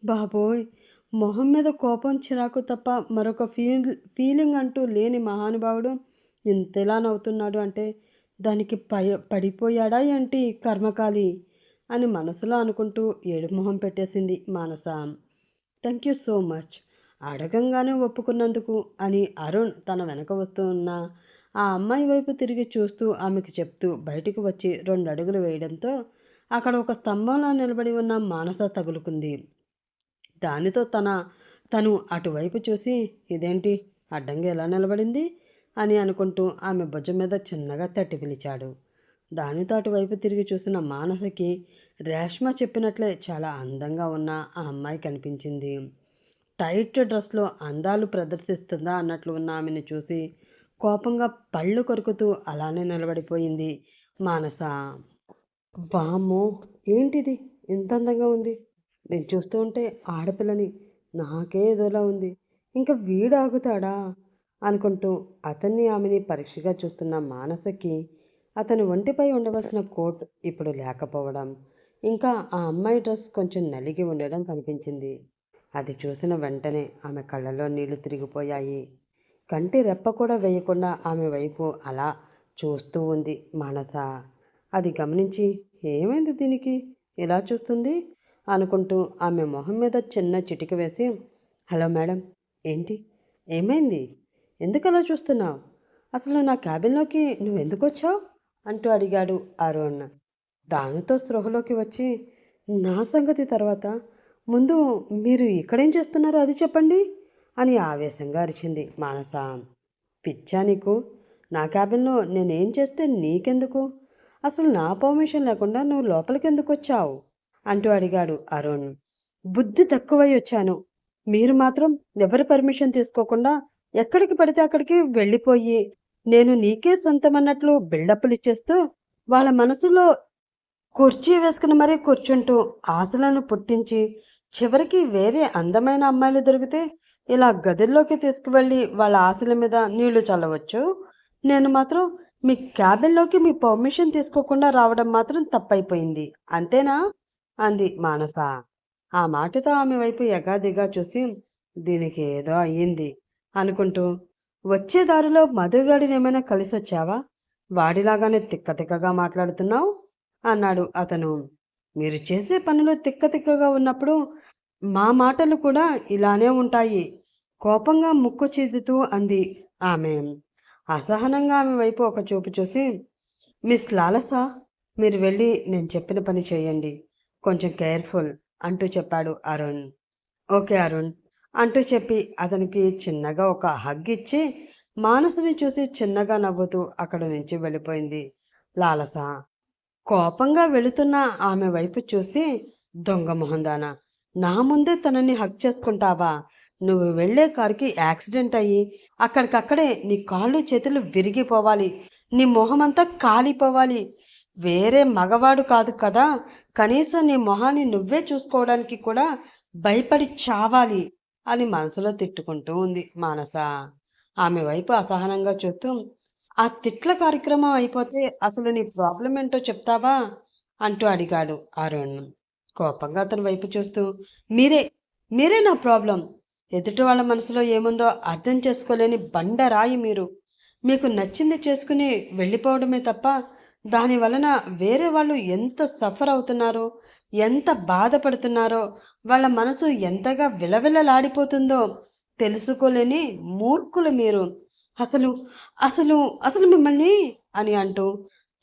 బాబోయ్, మొహం మీద కోపం చిరాకు తప్ప మరొక ఫీలింగ్ అంటూ లేని మహానుభావుడు ఇంతలా నవ్వుతున్నాడు అంటే దానికి పడిపోయాడా ఏంటి కర్మకాలి అని మనసులో అనుకుంటూ ఏడుపు మొహం పెట్టేసింది మానస. థ్యాంక్ యూ సో మచ్, అడగంగానే ఒప్పుకున్నందుకు అని అరుణ్ తన వెనక వస్తూ ఉన్న ఆ అమ్మాయి వైపు తిరిగి చూస్తూ ఆమెకు చెప్తూ బయటికి వచ్చి 2 అడుగులు వేయడంతో అక్కడ ఒక స్తంభంలో నిలబడి ఉన్న మానస తగులుకుంది. దానితో తను అటువైపు చూసి, ఇదేంటి అడ్డంగా ఎలా నిలబడింది అని అనుకుంటూ ఆమె భుజం మీద చిన్నగా తట్టి పిలిచాడు. దానితో అటువైపు తిరిగి చూసిన మానసకి రేష్మ చెప్పినట్లే చాలా అందంగా ఉన్న ఆ అమ్మాయి కనిపించింది. టైట్ డ్రెస్లో అందాలు ప్రదర్శిస్తుందా అన్నట్లు ఉన్న ఆమెను చూసి కోపంగా పళ్ళు కొరుకుతూ అలానే నిలబడిపోయింది మానస. వామ్మో, ఏంటిది ఇంత అందంగా ఉంది, నేను చూస్తూ ఉంటే ఆడపిల్లని, నాకే ఏదోలా ఉంది, ఇంకా వీడు ఆగుతాడా అనుకుంటూ అతన్ని ఆమెని పరీక్షగా చూస్తున్న మానసకి అతని ఒంటిపై ఉండవలసిన కోట్ ఇప్పుడు లేకపోవడం, ఇంకా ఆ అమ్మాయి డ్రెస్ కొంచెం నలిగి ఉండడం కనిపించింది. అది చూసిన వెంటనే ఆమె కళ్ళలో నీళ్లు తిరిగిపోయాయి. కంటి రెప్ప కూడా వేయకుండా ఆమె వైపు అలా చూస్తూ ఉంది మానస. అది గమనించి, ఏమైంది దీనికి ఇలా చూస్తుంది అనుకుంటూ ఆమె మొహం మీద చిన్న చిటిక వేసి, హలో మేడం, ఏంటి, ఏమైంది, ఎందుకు అలా చూస్తున్నావు, అసలు నా క్యాబిన్లోకి నువ్వెందుకు వచ్చావు అంటూ అడిగాడు అరుణ్. దానితో స్పృహలోకి వచ్చి, నా సంగతి తర్వాత, ముందు మీరు ఇక్కడేం చేస్తున్నారో అది చెప్పండి అని ఆవేశంగా అరిచింది మానస. పిచ్చా నీకు, నా క్యాబిన్లో నేనేం చేస్తే నీకెందుకు, అసలు నా పర్మిషన్ లేకుండా నువ్వు లోపలికి ఎందుకు వచ్చావు అంటూ అడిగాడు అరుణ్. బుద్ధి తక్కువై వచ్చాను. మీరు మాత్రం ఎవరి పర్మిషన్ తీసుకోకుండా ఎక్కడికి పడితే అక్కడికి వెళ్ళిపోయి నేను నీకే సొంతమన్నట్లు బిల్డప్లు ఇచ్చేస్తూ వాళ్ళ మనసులో కుర్చీ వేసుకుని మరీ కూర్చుంటూ ఆశలను పుట్టించి చివరికి వేరే అందమైన అమ్మాయిలు దొరికితే ఇలా గదుల్లోకి తీసుకువెళ్ళి వాళ్ళ ఆశల మీద నీళ్లు చల్లవచ్చు. నేను మాత్రం మీ క్యాబిన్లోకి మీ పర్మిషన్ తీసుకోకుండా రావడం మాత్రం తప్పైపోయింది, అంతేనా అంది మానస. ఆ మాటతో ఆమె వైపు ఎగాదిగా చూసి దీనికి ఏదో అయ్యింది అనుకుంటూ, వచ్చే దారిలో మధుగాడినేమైనా కలిసి వచ్చావా? వాడిలాగానే తిక్క తిక్కగా మాట్లాడుతున్నావు అన్నాడు అతను. మీరు చేసే పనులు తిక్క తిక్కగా ఉన్నప్పుడు మా మాటలు కూడా ఇలానే ఉంటాయి కోపంగా ముక్కు చిదుతూ అంది ఆమె. అసహనంగా ఆమె వైపు ఒక చూపు చూసి, మిస్ లాలసా, మీరు వెళ్ళి నేను చెప్పిన పని చేయండి, కొంచెం కేర్ఫుల్ అంటూ చెప్పాడు అరుణ్. ఓకే అరుణ్ అంటూ చెప్పి అతనికి చిన్నగా ఒక హగ్ ఇచ్చి మానసుని చూసి చిన్నగా నవ్వుతూ అక్కడి నుంచి వెళ్ళిపోయింది లాలస. కోపంగా వెళుతున్న ఆమె వైపు చూసి, దొంగ మొహందానా, నా ముందే తనని హక్ చేసుకుంటావా? నువ్వు వెళ్లే కారుకి యాక్సిడెంట్ అయ్యి అక్కడికక్కడే నీ కాళ్ళు చేతులు విరిగిపోవాలి, నీ మొహమంతా కాలిపోవాలి. వేరే మగవాడు కాదు కదా, కనీసం నీ మొహాన్ని నువ్వే చూసుకోవడానికి కూడా భయపడి చావాలి అని మనసులో తిట్టుకుంటూ ఉంది మానస. ఆమె వైపు అసహనంగా చూస్తూ, ఆ తిట్ల కార్యక్రమం అయిపోతే అసలు నీ ప్రాబ్లం ఏంటో చెప్తావా అంటూ అడిగాడు అరుణ్. కోపంగా అతని వైపు చూస్తూ, మీరే మీరే నా ప్రాబ్లం. ఎదుటి వాళ్ళ మనసులో ఏముందో అర్థం చేసుకోలేని బండరాయి మీరు. మీకు నచ్చింది చేసుకుని వెళ్ళిపోవడమే తప్ప దాని వలన వేరే వాళ్ళు ఎంత సఫర్ అవుతున్నారో, ఎంత బాధపడుతున్నారో, వాళ్ళ మనసు ఎంతగా విలవిలలాడిపోతుందో తెలుసుకోలేని మూర్ఖులు మీరు. అసలు అసలు అసలు మిమ్మల్ని అని అంటూ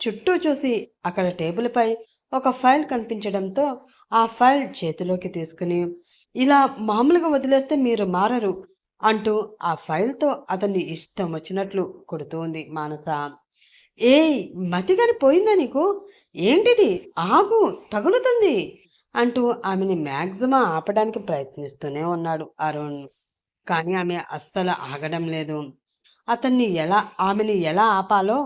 చుట్టూ చూసి అక్కడ టేబుల్పై ఒక ఫైల్ కనిపించడంతో ఆ ఫైల్ చేతిలోకి తీసుకుని, ఇలా మామూలుగా వదిలేస్తే మీరు మారరు అంటూ ఆ ఫైల్తో అతన్ని ఇష్టం వచ్చినట్లు కొడుతోంది మానస. ఏయ్, మతిగాని పోయిందా నీకు? ఏంటిది? ఆగు, తగులుతుంది అంటూ ఆమెని మ్యాక్సిమం ఆపడానికి ప్రయత్నిస్తూనే ఉన్నాడు అరుణ్. కానీ ఆమె అస్సలు ఆగడం లేదు. ఆమెని ఎలా ఆపాలో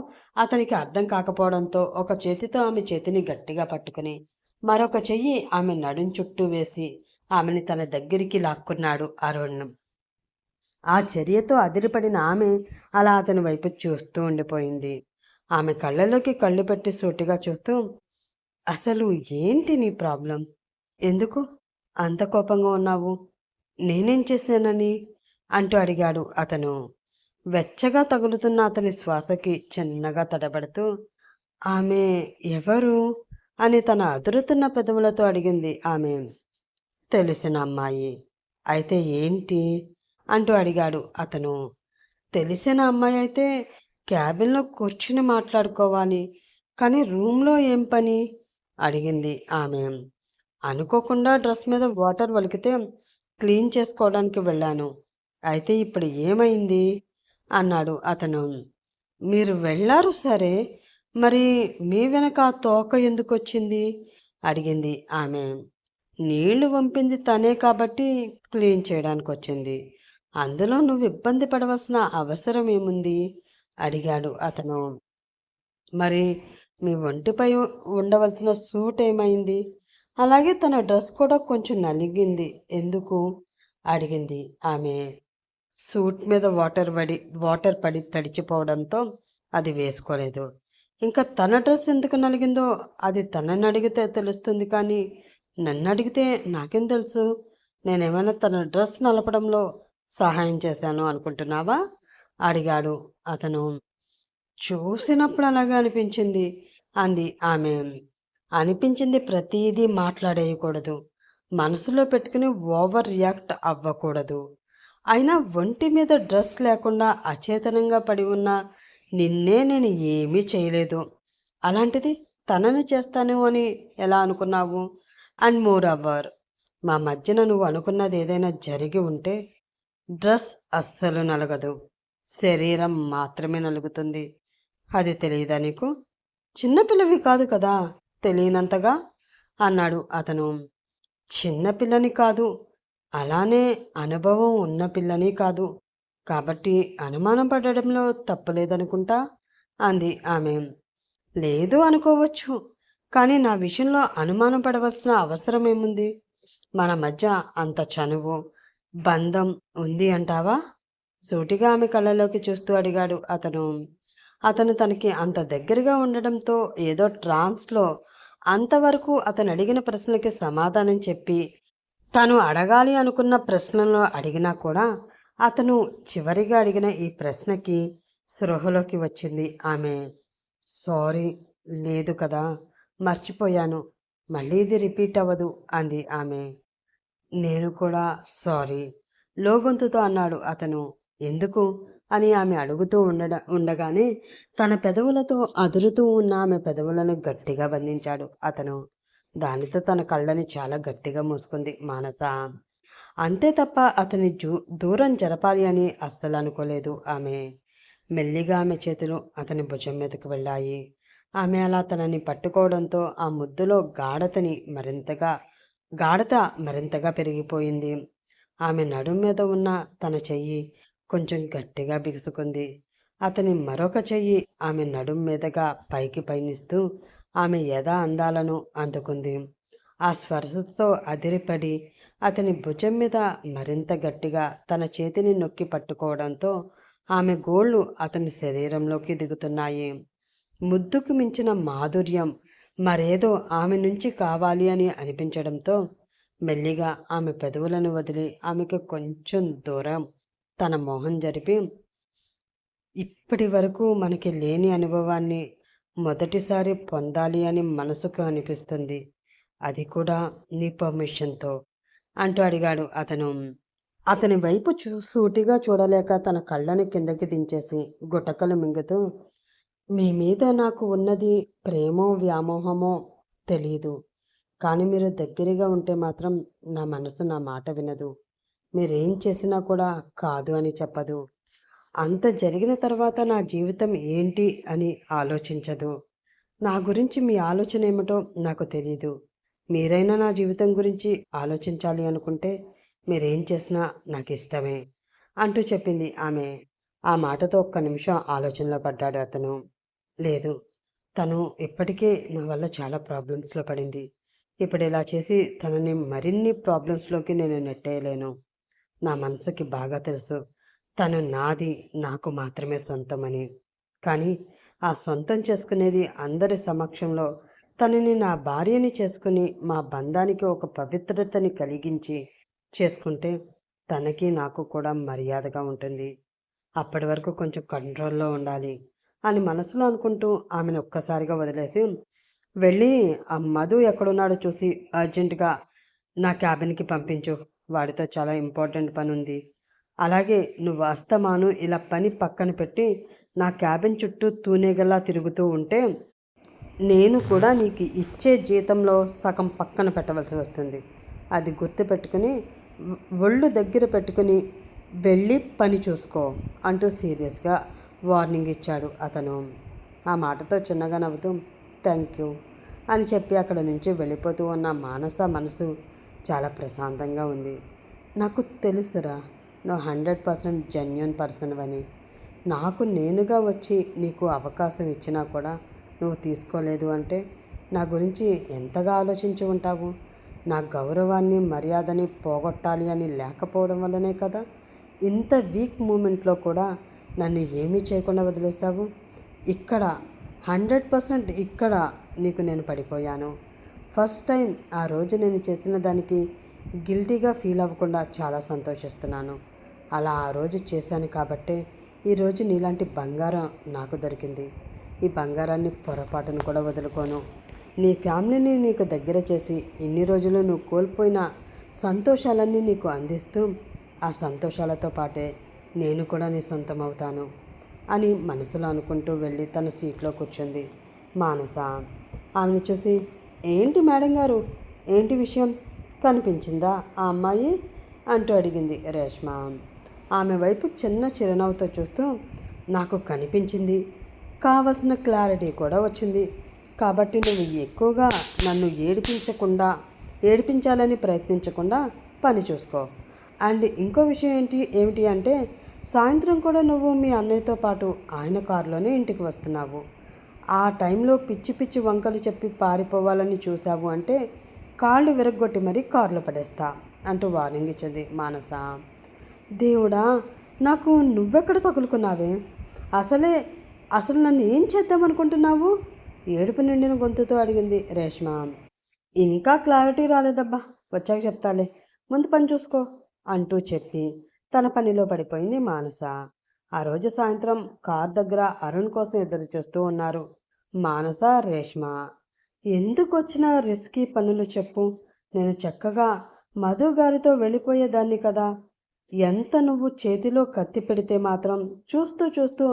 అతనికి అర్థం కాకపోవడంతో ఒక చేతితో ఆమె చేతిని గట్టిగా పట్టుకుని మరొక చెయ్యి ఆమె నడుం చుట్టూ వేసి ఆమెని తన దగ్గరికి లాక్కున్నాడు అరుణ్. ఆ చర్యతో అదిరిపడిన ఆమె అలా అతని వైపు చూస్తూ ఉండిపోయింది. ఆమె కళ్ళలోకి కళ్ళు పెట్టి సూటిగా చూస్తూ, అసలు ఏంటి నీ ప్రాబ్లం? ఎందుకు అంత కోపంగా ఉన్నావు? నేనేం చేశానని అంటూ అడిగాడు అతను. వెచ్చగా తగులుతున్న అతని శ్వాసకి చిన్నగా తడబడుతూ, ఆమె ఎవరు అని తన అదురుతున్న పెదవులతో అడిగింది ఆమె. తెలిసిన అమ్మాయి. అయితే ఏంటి అంటూ అడిగాడు అతను. తెలిసిన అమ్మాయి అయితే క్యాబిన్లో కూర్చుని మాట్లాడుకోవాలి, కానీ రూమ్లో ఏం పని అడిగింది ఆమె. అనుకోకుండా డ్రెస్ మీద వాటర్ వలికితే క్లీన్ చేసుకోవడానికి వెళ్ళాను. అయితే ఇప్పుడు ఏమైంది అన్నాడు అతను. మీరు వెళ్ళారు సరే, మరి మీ వెనక ఆ తోక ఎందుకు వచ్చింది అడిగింది ఆమె. నీళ్లు వంపింది తనే కాబట్టి క్లీన్ చేయడానికి వచ్చింది. అందులో నువ్వు ఇబ్బంది పడవలసిన అవసరం ఏముంది అడిగాడు అతను. మరి మీ ఒంటిపై ఉండవలసిన సూట్ ఏమైంది? అలాగే తన డ్రెస్ కూడా కొంచెం నలిగింది ఎందుకు అడిగింది ఆమె. సూట్ మీద వాటర్ పడి తడిచిపోవడంతో అది వేసుకోలేదు. ఇంకా తన డ్రెస్ ఎందుకు నలిగిందో అది తనని అడిగితే తెలుస్తుంది, కానీ నన్ను అడిగితే నాకేం తెలుసు? నేనేమైనా తన డ్రెస్ నలపడంలో సహాయం చేశాను అనుకుంటున్నావా అడిగాడు అతను. చూసినప్పుడు అలాగే అనిపించింది అంది ఆమె. అనిపించింది ప్రతిదీ మాట్లాడేయకూడదు, మనసులో పెట్టుకుని ఓవర్ రియాక్ట్ అవ్వకూడదు. అయినా ఒంటి మీద డ్రెస్ లేకుండా అచేతనంగా పడి ఉన్న నిన్నే నేను ఏమీ చేయలేదు, అలాంటిది తనని చేస్తాను అని ఎలా అనుకున్నావు? అండ్ మోర్ అవర్, మా మధ్యన నువ్వు అనుకున్నది ఏదైనా జరిగి ఉంటే డ్రెస్ అస్సలు నలగదు, శరీరం మాత్రమే నలుగుతుంది. అది తెలియదా నీకు? చిన్నపిల్లవి కాదు కదా, తెలియనంతగా అన్నాడు అతను. చిన్నపిల్లని కాదు, అలానే అనుభవం ఉన్న పిల్లని కాదు, కాబట్టి అనుమానం పడడంలో తప్పులేదనుకుంటా అంది ఆమె. లేదు అనుకోవచ్చు, కానీ నా విషయంలో అనుమానం పడవలసిన అవసరం ఏముంది? మన మధ్య అంత చనువు బంధం ఉంది అంటావా? సూటిగా ఆమె కళ్ళలోకి చూస్తూ అడిగాడు అతను. అతను తనకి అంత దగ్గరగా ఉండడంతో ఏదో ట్రాన్స్లో అంతవరకు అతను అడిగిన ప్రశ్నలకి సమాధానం చెప్పి తను అడగాలి అనుకున్న ప్రశ్నలను అడిగినా కూడా అతను చివరిగా అడిగిన ఈ ప్రశ్నకి స్పృహలోకి వచ్చింది ఆమె. సారీ, లేదు కదా, మర్చిపోయాను, మళ్ళీ ఇది రిపీట్ అవ్వదు అంది ఆమె. నేను కూడా సారీ, లోగొంతుతో అన్నాడు అతను. ఎందుకు అని ఆమె అడుగుతూ ఉండగానే తన పెదవులతో అదురుతూ ఉన్న ఆమె పెదవులను గట్టిగా బంధించాడు అతను. దానితో తన కళ్ళని చాలా గట్టిగా మూసుకుంది మానస. అంతే తప్ప అతని దూరం జరపాలి అని అస్సలు అనుకోలేదు ఆమె. మెల్లిగా ఆమె చేతులు అతని భుజం మీదకు వెళ్ళాయి. ఆమె అలా తనని పట్టుకోవడంతో ఆ ముద్దులో గాఢత మరింతగా పెరిగిపోయింది. ఆమె నడుం మీద ఉన్న తన చెయ్యి కొంచెం గట్టిగా బిగుసుకుంది. అతని మరొక చెయ్యి ఆమె నడుం మీదగా పైకి పయనిస్తూ ఆమె యథా అందాలను అందుకుంది. ఆ స్పర్శతో అదిరిపడి అతని భుజం మీద మరింత గట్టిగా తన చేతిని నొక్కి పట్టుకోవడంతో ఆమె గోళ్ళు అతని శరీరంలోకి దిగుతున్నాయి. ముద్దుకు మించిన మాధుర్యం మరేదో ఆమె నుంచి కావాలి అని అనిపించడంతో మెల్లిగా ఆమె పెదవులను వదిలి ఆమెకు కొంచెం దూరం తన మోహం జరిపి, ఇప్పటి వరకు మనకి లేని అనుభవాన్ని మొదటిసారి పొందాలి అని మనసుకు అనిపిస్తుంది, అది కూడా నీ పర్మిషన్తో అంటూ అడిగాడు అతను. అతని వైపు సూటిగా చూడలేక తన కళ్ళని కిందకి దించేసి గుటకలు మింగుతూ, మీ మీద నాకు ఉన్నది ప్రేమో వ్యామోహమో తెలీదు, కానీ మీరు దగ్గరగా ఉంటే మాత్రం నా మనసు నా మాట వినదు, మీరేం చేసినా కూడా కాదు అని చెప్పదు, అంత జరిగిన తర్వాత నా జీవితం ఏంటి అని ఆలోచించదు. నా గురించి మీ ఆలోచన ఏమిటో నాకు తెలీదు, మీరైనా నా జీవితం గురించి ఆలోచించాలి అనుకుంటే మీరేం చేసినా నాకు ఇష్టమే అంటూ చెప్పింది ఆమె. ఆ మాటతో ఒక్క నిమిషం ఆలోచనలో పడ్డాడు అతను. లేదు, తను ఇప్పటికే నా వల్ల చాలా ప్రాబ్లమ్స్లో పడింది, ఇప్పుడు ఇలా చేసి తనని మరిన్ని ప్రాబ్లమ్స్లోకి నేను నెట్టేయలేను. నా మనసుకి బాగా తెలుసు తను నాది, నాకు మాత్రమే సొంతమని. కానీ ఆ సొంతం చేసుకునేది అందరి సమక్షంలో తనని నా భార్యని చేసుకుని మా బంధానికి ఒక పవిత్రతని కలిగించి చేసుకుంటే తనకి నాకు కూడా మర్యాదగా ఉంటుంది. అప్పటి వరకు కొంచెం కంట్రోల్లో ఉండాలి అని మనసులో అనుకుంటూ ఆమెను ఒక్కసారిగా వదిలేసి వెళ్ళి ఆ మధు ఎక్కడున్నాడో చూసి అర్జెంటుగా నా క్యాబిన్కి పంపించు, వాడితో చాలా ఇంపార్టెంట్ పని ఉంది. అలాగే నువ్వు అస్తమాను ఇలా పని పక్కన పెట్టి నా క్యాబిన్ చుట్టూ తూనేగల్లా తిరుగుతూ ఉంటే నేను కూడా నీకు ఇచ్చే జీతంలో సగం పక్కన పెట్టవలసి వస్తుంది. అది గుర్తుపెట్టుకుని ఒళ్ళు దగ్గర పెట్టుకుని వెళ్ళి పని చూసుకో అంటూ సీరియస్గా వార్నింగ్ ఇచ్చాడు అతను. ఆ మాటతో చిన్నగా నవ్వుతూ థ్యాంక్ యూ అని చెప్పి అక్కడ నుంచి వెళ్ళిపోతూ ఉన్న మానస మనసు చాలా ప్రశాంతంగా ఉంది. నాకు తెలుసురా, నువ్వు 100% జెన్యూన్ పర్సన్ అని. నాకు నేనుగా వచ్చి నీకు అవకాశం ఇచ్చినా కూడా నువ్వు తీసుకోలేదు అంటే నా గురించి ఎంతగా ఆలోచించి ఉంటావు. నా గౌరవాన్ని మర్యాదని పోగొట్టాలి అని లేకపోవడం వల్లనే కదా ఇంత వీక్ మూమెంట్లో కూడా నన్ను ఏమీ చేయకుండా వదిలేసావు. ఇక్కడ 100% ఇక్కడ నీకు నేను పడిపోయాను. ఫస్ట్ టైం ఆ రోజు నేను చేసిన దానికి గిల్టీగా ఫీల్ అవ్వకుండా చాలా సంతోషిస్తున్నాను. అలా ఆ రోజు చేశాను కాబట్టే ఈరోజు నీలాంటి బంగారం నాకు దొరికింది. ఈ బంగారాన్ని పొరపాటును కూడా వదులుకోను. నీ ఫ్యామిలీని నీకు దగ్గర చేసి ఇన్ని రోజులు నువ్వు కోల్పోయిన సంతోషాలన్నీ నీకు అందిస్తూ ఆ సంతోషాలతో పాటే నేను కూడా నీ సొంతం అవుతాను అని మనసులో అనుకుంటూ వెళ్ళి తన సీట్లో కూర్చుంది మానస. ఆమెను చూసి ఏంటి మేడం గారు, ఏంటి విషయం, కనిపించిందా ఆ అమ్మాయి అంటూ అడిగింది రేష్మ. ఆమె వైపు చిన్న చిరునవ్వుతో చూస్తూ నాకు కనిపించింది, కావలసిన క్లారిటీ కూడా వచ్చింది. కాబట్టి నువ్వు ఎక్కువగా నన్ను ఏడిపించాలని ప్రయత్నించకుండా పని చూసుకో. అండ్ ఇంకో విషయం ఏమిటి అంటే సాయంత్రం కూడా నువ్వు మీ అన్నయ్యతో పాటు ఆయన కారులోనే ఇంటికి వస్తున్నావు. ఆ టైంలో పిచ్చి పిచ్చి వంకలు చెప్పి పారిపోవాలని చూసావు అంటే కాళ్ళు విరగ్గొట్టి మరీ కారులో పడేస్తా అంటూ వార్నింగ్ ఇచ్చింది మానస. దేవుడా, నాకు నువ్వెక్కడ తగులుకున్నావే? అసలు నన్ను ఏం చేద్దామనుకుంటున్నావు? ఏడుపు నిండిన గొంతుతో అడిగింది రేష్మ. ఇంకా క్లారిటీ రాలేదబ్బా, వచ్చాక చెప్తాలే, ముందు పని చూసుకో అంటూ చెప్పి తన పనిలో పడిపోయింది మానస. ఆ రోజు సాయంత్రం కార్ దగ్గర అరుణ్ కోసం ఎదురు చూస్తూ ఉన్నారు మానస, రేష్మ. ఎందుకు వచ్చిన రిస్కీ పనులు చెప్పు? నేను చక్కగా మధు గారితో వెళ్ళిపోయేదాన్ని కదా. ఎంత నువ్వు చేతిలో కత్తి పెడితే మాత్రం చూస్తూ చూస్తూ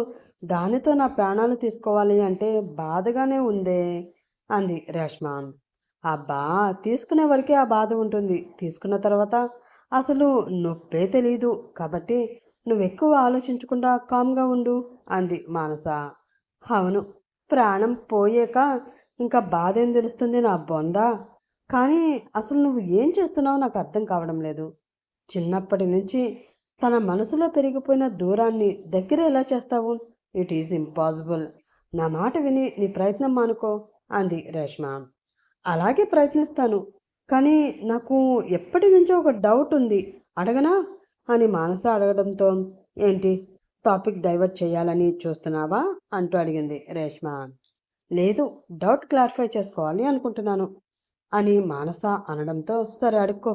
దానితో నా ప్రాణాలు తీసుకోవాలి అంటే బాధగానే ఉందే అంది రేష్మ. అబ్బా, తీసుకునే వరకే ఆ బాధ ఉంటుంది, తీసుకున్న తర్వాత అసలు నొప్పే తెలీదు. కాబట్టి నువ్వెక్కువ ఆలోచించకుండా కామ్గా ఉండు అంది మానస. అవును, ప్రాణం పోయాక ఇంకా బాధ ఏం తెలుస్తుంది నా బొందా. కానీ అసలు నువ్వు ఏం చేస్తున్నావో నాకు అర్థం కావడం లేదు. చిన్నప్పటి నుంచి తన మనసులో పెరిగిపోయిన దూరాన్ని దగ్గర ఎలా చేస్తావు? It is impossible. నా మాట విని నీ ప్రయత్నం మానుకో అంది రేష్మ. అలాగే ప్రయత్నిస్తాను, కానీ నాకు ఎప్పటి నుంచో ఒక డౌట్ ఉంది, అడగనా అని మానస అడగడంతో ఏంటి, టాపిక్ డైవర్ట్ చేయాలని చూస్తున్నావా అంటూ అడిగింది రేష్మ. లేదు, డౌట్ క్లారిఫై చేసుకోవాలి అనుకుంటున్నాను అని మానస అనడంతో సరే అడుక్కో,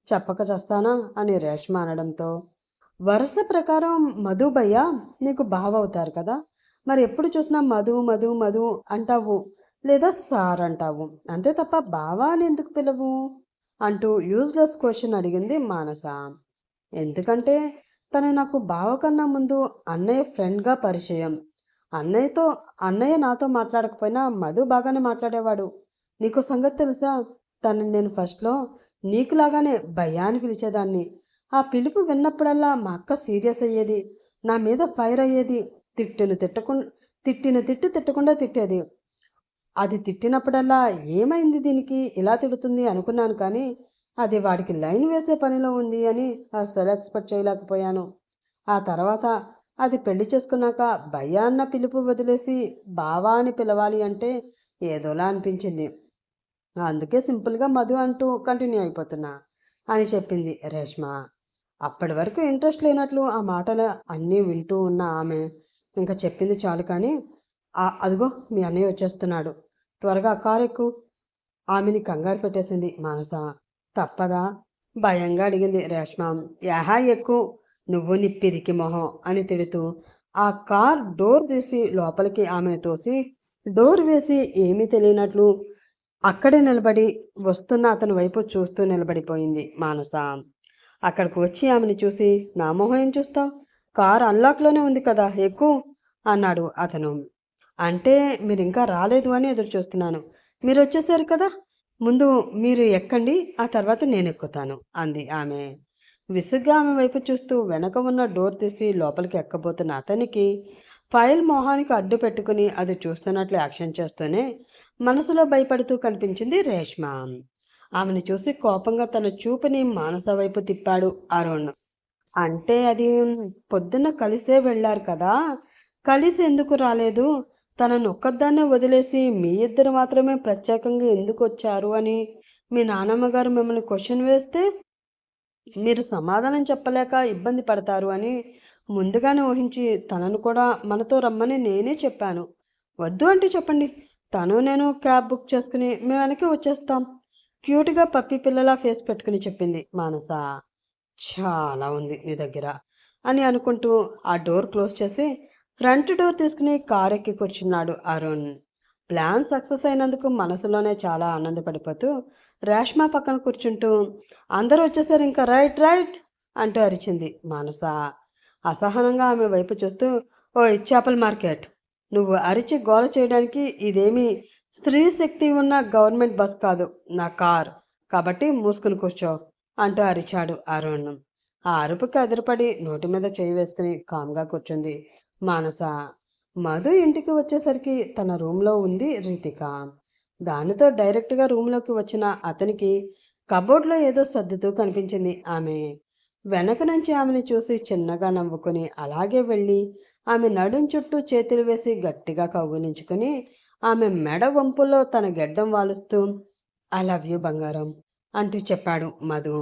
చెప్పక చేస్తానా అని రేష్మ అనడంతో వరుస ప్రకారం మధు భయ్య నీకు బావ అవుతారు కదా, మరి ఎప్పుడు చూసినా మధు మధు మధు అంటావు లేదా సార్ అంటావు, అంతే తప్ప బావా అని ఎందుకు పిలవు అంటూ యూజ్లెస్ క్వశ్చన్ అడిగింది మానస. ఎందుకంటే తను నాకు బావ కన్నా ముందు అన్నయ్య ఫ్రెండ్గా పరిచయం. అన్నయ్య నాతో మాట్లాడకపోయినా మధు బాగానే మాట్లాడేవాడు. నీకు సంగతి తెలుసా, తనని నేను ఫస్ట్లో నీకులాగానే భయ్యా అని పిలిచేదాన్ని. ఆ పిలుపు విన్నప్పుడల్లా మా అక్క సీరియస్ అయ్యేది, నా మీద ఫైర్ అయ్యేది, తిట్టిన తిట్టు తిట్టకుండా తిట్టేది. అది తిట్టినప్పుడల్లా ఏమైంది దీనికి ఇలా తిడుతుంది అనుకున్నాను, కానీ అది వాడికి లైన్ వేసే పనిలో ఉంది అని అసలు ఎక్స్పెక్ట్ చేయలేకపోయాను. ఆ తర్వాత అది పెళ్లి చేసుకున్నాక భయ్యా అన్న పిలుపు వదిలేసి బావా అని పిలవాలి అంటే ఏదోలా అనిపించింది. అందుకే సింపుల్గా మధు అంటూ కంటిన్యూ అయిపోతున్నా అని చెప్పింది రేష్మ. అప్పటి వరకు ఇంట్రెస్ట్ లేనట్లు ఆ మాటలు అన్నీ వింటూ ఉన్న ఆమె ఇంకా చెప్పింది చాలు కానీ అదిగో మీ అన్నయ్య వచ్చేస్తున్నాడు, త్వరగా కారు ఎక్కు ఆమెని కంగారు పెట్టేసింది మానస. తప్పదా భయంగా అడిగింది రేష్మ. యాహా ఎక్కు, నువ్వు నీ పిరికి మొహం అని తిడుతూ ఆ కార్ డోర్ తీసి లోపలికి ఆమెను తోసి డోర్ వేసి ఏమీ తెలియనట్లు అక్కడే నిలబడి వస్తున్న అతని వైపు చూస్తూ నిలబడిపోయింది మానస. అక్కడికి వచ్చి ఆమెను చూసి నా మొహం ఏం చూస్తావు, కార్ అన్లాక్లోనే ఉంది కదా, ఎక్కు అన్నాడు అతను. అంటే మీరు ఇంకా రాలేదు అని ఎదురు చూస్తున్నాను, మీరు వచ్చేసారు కదా, ముందు మీరు ఎక్కండి, ఆ తర్వాత నేను ఎక్కుతాను అంది ఆమె. విసుగ్గా ఆమె వైపు చూస్తూ వెనక ఉన్న డోర్ తీసి లోపలికి ఎక్కబోతున్న అతనికి ఫైల్ మొహానికి అడ్డు పెట్టుకుని అది చూస్తున్నట్లు యాక్షన్ చేస్తూనే మనసులో భయపడుతూ కనిపించింది రేష్మ. ఆమెను చూసి కోపంగా తన చూపుని మానస వైపు తిప్పాడు అరుణ్. అంటే అది పొద్దున్న కలిసే వెళ్ళారు కదా, కలిసి ఎందుకు రాలేదు, తనను ఒక్కదాన్నే వదిలేసి మీ ఇద్దరు మాత్రమే ప్రత్యేకంగా ఎందుకు వచ్చారు అని మీ నానమ్మ గారు మిమ్మల్ని క్వశ్చన్ వేస్తే మీరు సమాధానం చెప్పలేక ఇబ్బంది పడతారు అని ముందుగానే ఊహించి తనను కూడా మనతో రమ్మని నేనే చెప్పాను. వద్దు అంటే చెప్పండి, తను నేను క్యాబ్ బుక్ చేసుకుని మేము వెనక్కి వచ్చేస్తాం క్యూట్గా పప్పి పిల్లలా ఫేస్ పెట్టుకుని చెప్పింది మానస. చాలా ఉంది నీ దగ్గర అని అనుకుంటూ ఆ డోర్ క్లోజ్ చేసి ఫ్రంట్ డోర్ తీసుకుని కారు ఎక్కి కూర్చున్నాడు అరుణ్. ప్లాన్ సక్సెస్ అయినందుకు మనసులోనే చాలా ఆనందపడిపోతూ రేష్మ పక్కన కూర్చుంటూ అందరూ వచ్చేసారు ఇంకా, రైట్ రైట్ అంటూ అరిచింది మానస. అసహనంగా ఆమె వైపు చూస్తూ ఓయ్ చేపల మార్కెట్, నువ్వు అరిచి గోల చేయడానికి ఇదేమీ స్త్రీ శక్తి ఉన్న గవర్నమెంట్ బస్ కాదు, నా కార్, కాబట్టి మూసుకుని కూర్చో అంటూ అరిచాడు అరుణ్. ఆ అరుపుకి అదిరిపడి నోటి మీద చేయి వేసుకుని కామ్గా కూర్చుంది మానస. మధు ఇంటికి వచ్చేసరికి తన రూమ్లో ఉంది రితిక. దానితో డైరెక్ట్గా రూమ్లోకి వచ్చిన అతనికి కబోర్డ్లో ఏదో సర్దుతూ కనిపించింది ఆమె. వెనక నుంచి ఆమెను చూసి చిన్నగా నవ్వుకొని అలాగే వెళ్ళి ఆమె నడుం చుట్టూ చేతులు వేసి గట్టిగా కౌగులించుకుని ఆమె మెడ వంపులో తన గెడ్డం వాలుస్తూ ఐ లవ్ యూ బంగారం అంటూ చెప్పాడు మధు.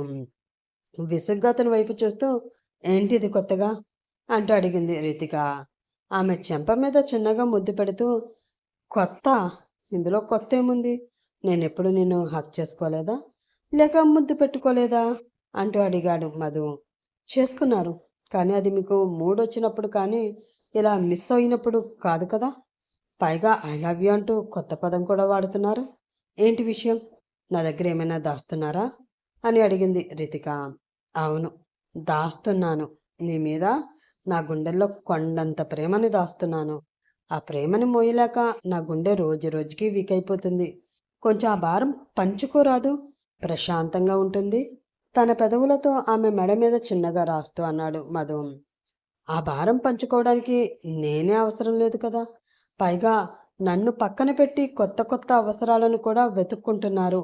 విసుగ్గా అతని వైపు చూస్తూ ఏంటిది కొత్తగా అంటూ అడిగింది రితిక. ఆమె చెంప మీద చిన్నగా ముద్దు పెడుతూ కొత్త? ఇందులో కొత్త ఏముంది? నేనెప్పుడు నిన్ను హక్ చేసుకోలేదా, లేక ముద్దు పెట్టుకోలేదా అంటూ అడిగాడు మధు. చేసుకున్నారు, కానీ అది మీకు మూడొచ్చినప్పుడు కానీ ఇలా మిస్ అయినప్పుడు కాదు కదా. పైగా ఐ లవ్ యూ అంటూ కొత్త పదం కూడా వాడుతున్నారు. ఏంటి విషయం? నా దగ్గర ఏమైనా దాస్తున్నారా అని అడిగింది రితిక. అవును, దాస్తున్నాను. నీ మీద నా గుండెల్లో కొండంత ప్రేమని దాస్తున్నాను. ఆ ప్రేమని మోయలేక నా గుండె రోజు రోజుకి వీక్ అయిపోతుంది. కొంచెం ఆ భారం పంచుకోరాదు, ప్రశాంతంగా ఉంటుంది. తన పెదవులతో ఆమె మెడ మీద చిన్నగా రాస్తూ అన్నాడు మధు. ఆ భారం పంచుకోవడానికి నేనే అవసరం లేదు కదా. పైగా నన్ను పక్కన పెట్టి కొత్త కొత్త అవసరాలను కూడా వెతుక్కుంటున్నారు.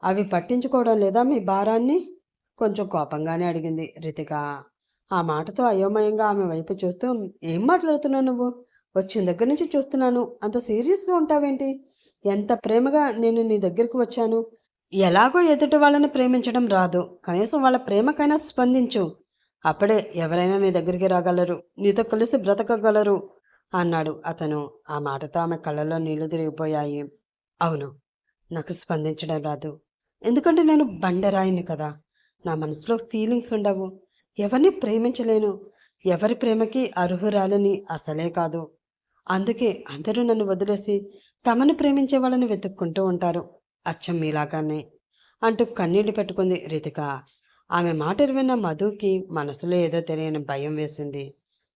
అవి పట్టించుకోవడం లేదా మీ భారాన్ని? కొంచెం కోపంగానే అడిగింది రితిక. ఆ మాటతో అయోమయంగా ఆమె వైపు చూస్తూ ఏం మాట్లాడుతున్నావు నువ్వు? వచ్చిన దగ్గర నుంచి చూస్తున్నాను, అంత సీరియస్గా ఉంటావేంటి? ఎంత ప్రేమగా నేను నీ దగ్గరకు వచ్చాను. ఎలాగో ఎదుటి వాళ్ళని ప్రేమించడం రాదు, కనీసం వాళ్ళ ప్రేమకైనా స్పందించు. అప్పుడే ఎవరైనా నీ దగ్గరికి రాగలరు, నీతో కలిసి బ్రతకగలరు అన్నాడు అతను. ఆ మాటతో ఆమె కళ్ళల్లో నీళ్లు తిరిగిపోయాయి. అవును, నాకు స్పందించడం రాదు, ఎందుకంటే నేను బండరాయిని కదా. నా మనసులో ఫీలింగ్స్ ఉండవు, ఎవరిని ప్రేమించలేను, ఎవరి ప్రేమకి అర్హురాలని అసలే కాదు. అందుకే అందరూ నన్ను వదిలేసి తమను ప్రేమించే వాళ్ళని వెతుక్కుంటూ ఉంటారు, అచ్చం మీలాగానే అంటూ కన్నీళ్లు పెట్టుకుంది రితిక. ఆమె మాటలు విన్న మధుకి మనసులో ఏదో తెలియని భయం వేసింది.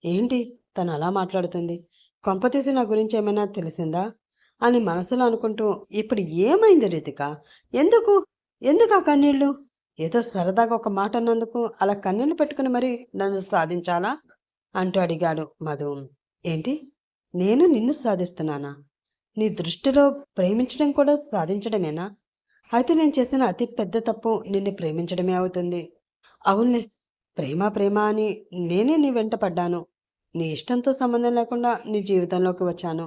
ఏంటి తను అలా మాట్లాడుతుంది? కొంపతీసి నా గురించి ఏమైనా తెలిసిందా అని మనసులో అనుకుంటూ ఇప్పుడు ఏమైంది రితిక? ఎందుకు ఎందుకు ఆ కన్నీళ్ళు? ఏదో సరదాగా ఒక మాట అన్నందుకు అలా కన్నీళ్లు పెట్టుకుని మరి నన్ను సాధించాలా అంటూ అడిగాడు మధు. ఏంటి, నేను నిన్ను సాధిస్తున్నానా? నీ దృష్టిలో ప్రేమించడం కూడా సాధించడమేనా? అయితే నేను చేసిన అతి పెద్ద తప్పు నిన్ను ప్రేమించడమే అవుతుంది. అవునులే, ప్రేమ ప్రేమ అని నేనే నీ వెంట పడ్డాను. నీ ఇష్టంతో సంబంధం లేకుండా నీ జీవితంలోకి వచ్చాను.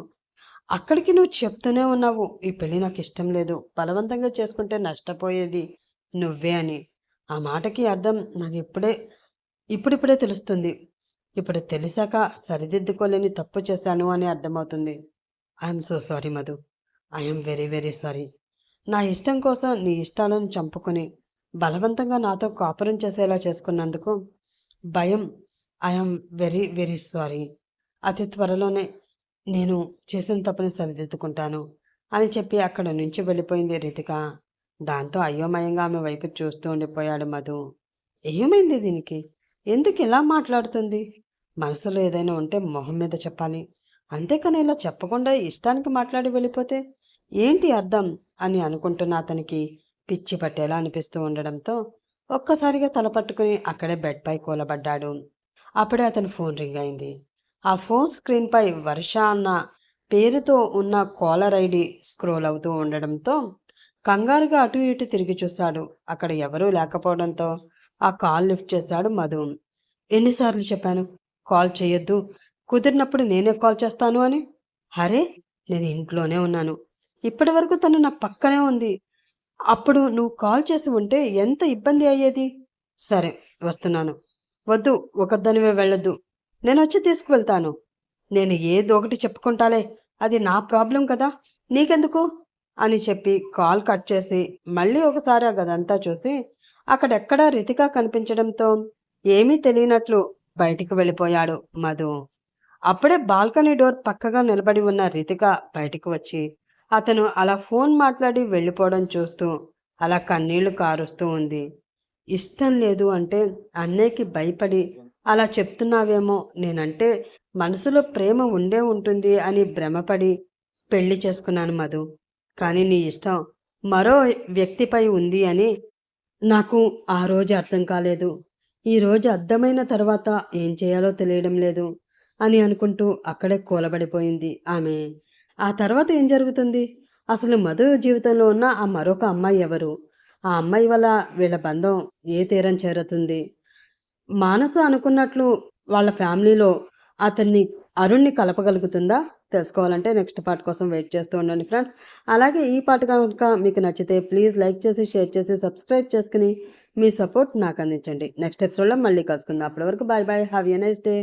అక్కడికి నువ్వు చెప్తూనే ఉన్నావు, ఈ పెళ్లి నాకు ఇష్టం లేదు, బలవంతంగా చేసుకుంటే నష్టపోయేది నువ్వే అని. ఆ మాటకి అర్థం నాకు ఇప్పుడిప్పుడే తెలుస్తుంది. ఇప్పుడు తెలిసాక సరిదిద్దుకోలేని తప్పు చేశాను అని అర్థమవుతుంది. I'm so sorry Madhu, I'm very very sorry. నా ఇష్టం కోసం నీ ఇష్టాలను చంపుకొని బలవంతంగా నాతో కాపురం చేసేలా చేసుకున్నందుకు భయం. I'm very very sorry. అతి త్వరలోనే నేను చేసిన తప్పుని సరిదిద్దుకుంటాను అని చెప్పి అక్కడ నుంచి వెళ్ళిపోయింది రితిక. దాంతో అయోమయంగా ఆమె వైపు చూస్తూ ఉండిపోయాడు మధు. ఏమైంది దీనికి? ఎందుకు ఇలా మాట్లాడుతుంది? మనసులో ఏదైనా ఉంటే మొహం మీద చెప్పాలి, అంతేకాని ఇలా చెప్పకుండా ఇష్టానికి మాట్లాడి వెళ్ళిపోతే ఏంటి అర్థం అని అనుకుంటున్న అతనికి పిచ్చి పట్టేలా అనిపిస్తూ ఉండడంతో ఒక్కసారిగా తల పట్టుకుని అక్కడే బెడ్పై కూలబడ్డాడు. అప్పుడే అతని ఫోన్ రింగ్ అయింది. ఆ ఫోన్ స్క్రీన్పై వర్ష అన్న పేరుతో ఉన్న కాలర్ ఐడి స్క్రోల్ అవుతూ ఉండడంతో కంగారుగా అటు ఇటు తిరిగి చూశాడు. అక్కడ ఎవరూ లేకపోవడంతో ఆ కాల్ లిఫ్ట్ చేశాడు మధు. ఎన్నిసార్లు చెప్పాను కాల్ చేయొద్దు, కుదిరినప్పుడు నేనే కాల్ చేస్తాను అని? అరే, నేను ఇంట్లోనే ఉన్నాను, ఇప్పటి వరకు తను నా పక్కనే ఉంది. అప్పుడు నువ్వు కాల్ చేసి ఉంటే ఎంత ఇబ్బంది అయ్యేది. సరే, వస్తున్నాను. వద్దు, ఒకదానివే వెళ్ళొద్దు, నేను వచ్చి తీసుకువెళ్తాను. నేను ఏదో ఒకటి చెప్పుకుంటాలే, అది నా ప్రాబ్లం కదా, నీకెందుకు అని చెప్పి కాల్ కట్ చేసి మళ్ళీ ఒకసారి ఆ గదంతా చూసి అక్కడెక్కడా రితిక కనిపించడంతో ఏమీ తెలియనట్లు బయటికి వెళ్ళిపోయాడు మధు. అప్పుడే బాల్కనీ డోర్ పక్కగా నిలబడి ఉన్న రితిక బయటికి వచ్చి అతను అలా ఫోన్ మాట్లాడి వెళ్ళిపోవడం చూస్తూ అలా కన్నీళ్లు కారుస్తూ ఉంది. ఇష్టం లేదు అంటే అన్నయ్యకి భయపడి అలా చెప్తున్నావేమో, నేనంటే మనసులో ప్రేమ ఉండే ఉంటుంది అని భ్రమపడి పెళ్లి చేసుకున్నాను మధు. కానీ నీ ఇష్టం మరో వ్యక్తిపై ఉంది అని నాకు ఆ రోజు అర్థం కాలేదు. ఈ రోజు అర్థమైన తర్వాత ఏం చేయాలో తెలియడం లేదు. అని అనుకుంటూ అక్కడే కూలబడిపోయింది ఆమె. ఆ తర్వాత ఏం జరుగుతుంది? అసలు మధు జీవితంలో ఉన్న ఆ మరొక అమ్మాయి ఎవరు? ఆ అమ్మాయి వల్ల వీళ్ళ బంధం ఏ తీరం చేరుతుంది? మానస అనుకున్నట్లు వాళ్ళ ఫ్యామిలీలో అతన్ని అరుణ్‌ని కలపగలుగుతుందా? తెలుసుకోవాలంటే నెక్స్ట్ పార్ట్ కోసం వెయిట్ చేస్తూ ఉండండి ఫ్రెండ్స్. అలాగే ఈ పార్ట్ కనుక మీకు నచ్చితే ప్లీజ్ లైక్ చేసి, షేర్ చేసి, సబ్స్క్రైబ్ చేసుకుని మీ సపోర్ట్ నాకు అందించండి. నెక్స్ట్ ఎపిసోడ్‌లో మళ్ళీ కలుసుకుందాం. అప్పటి వరకు bye bye. Have a nice day.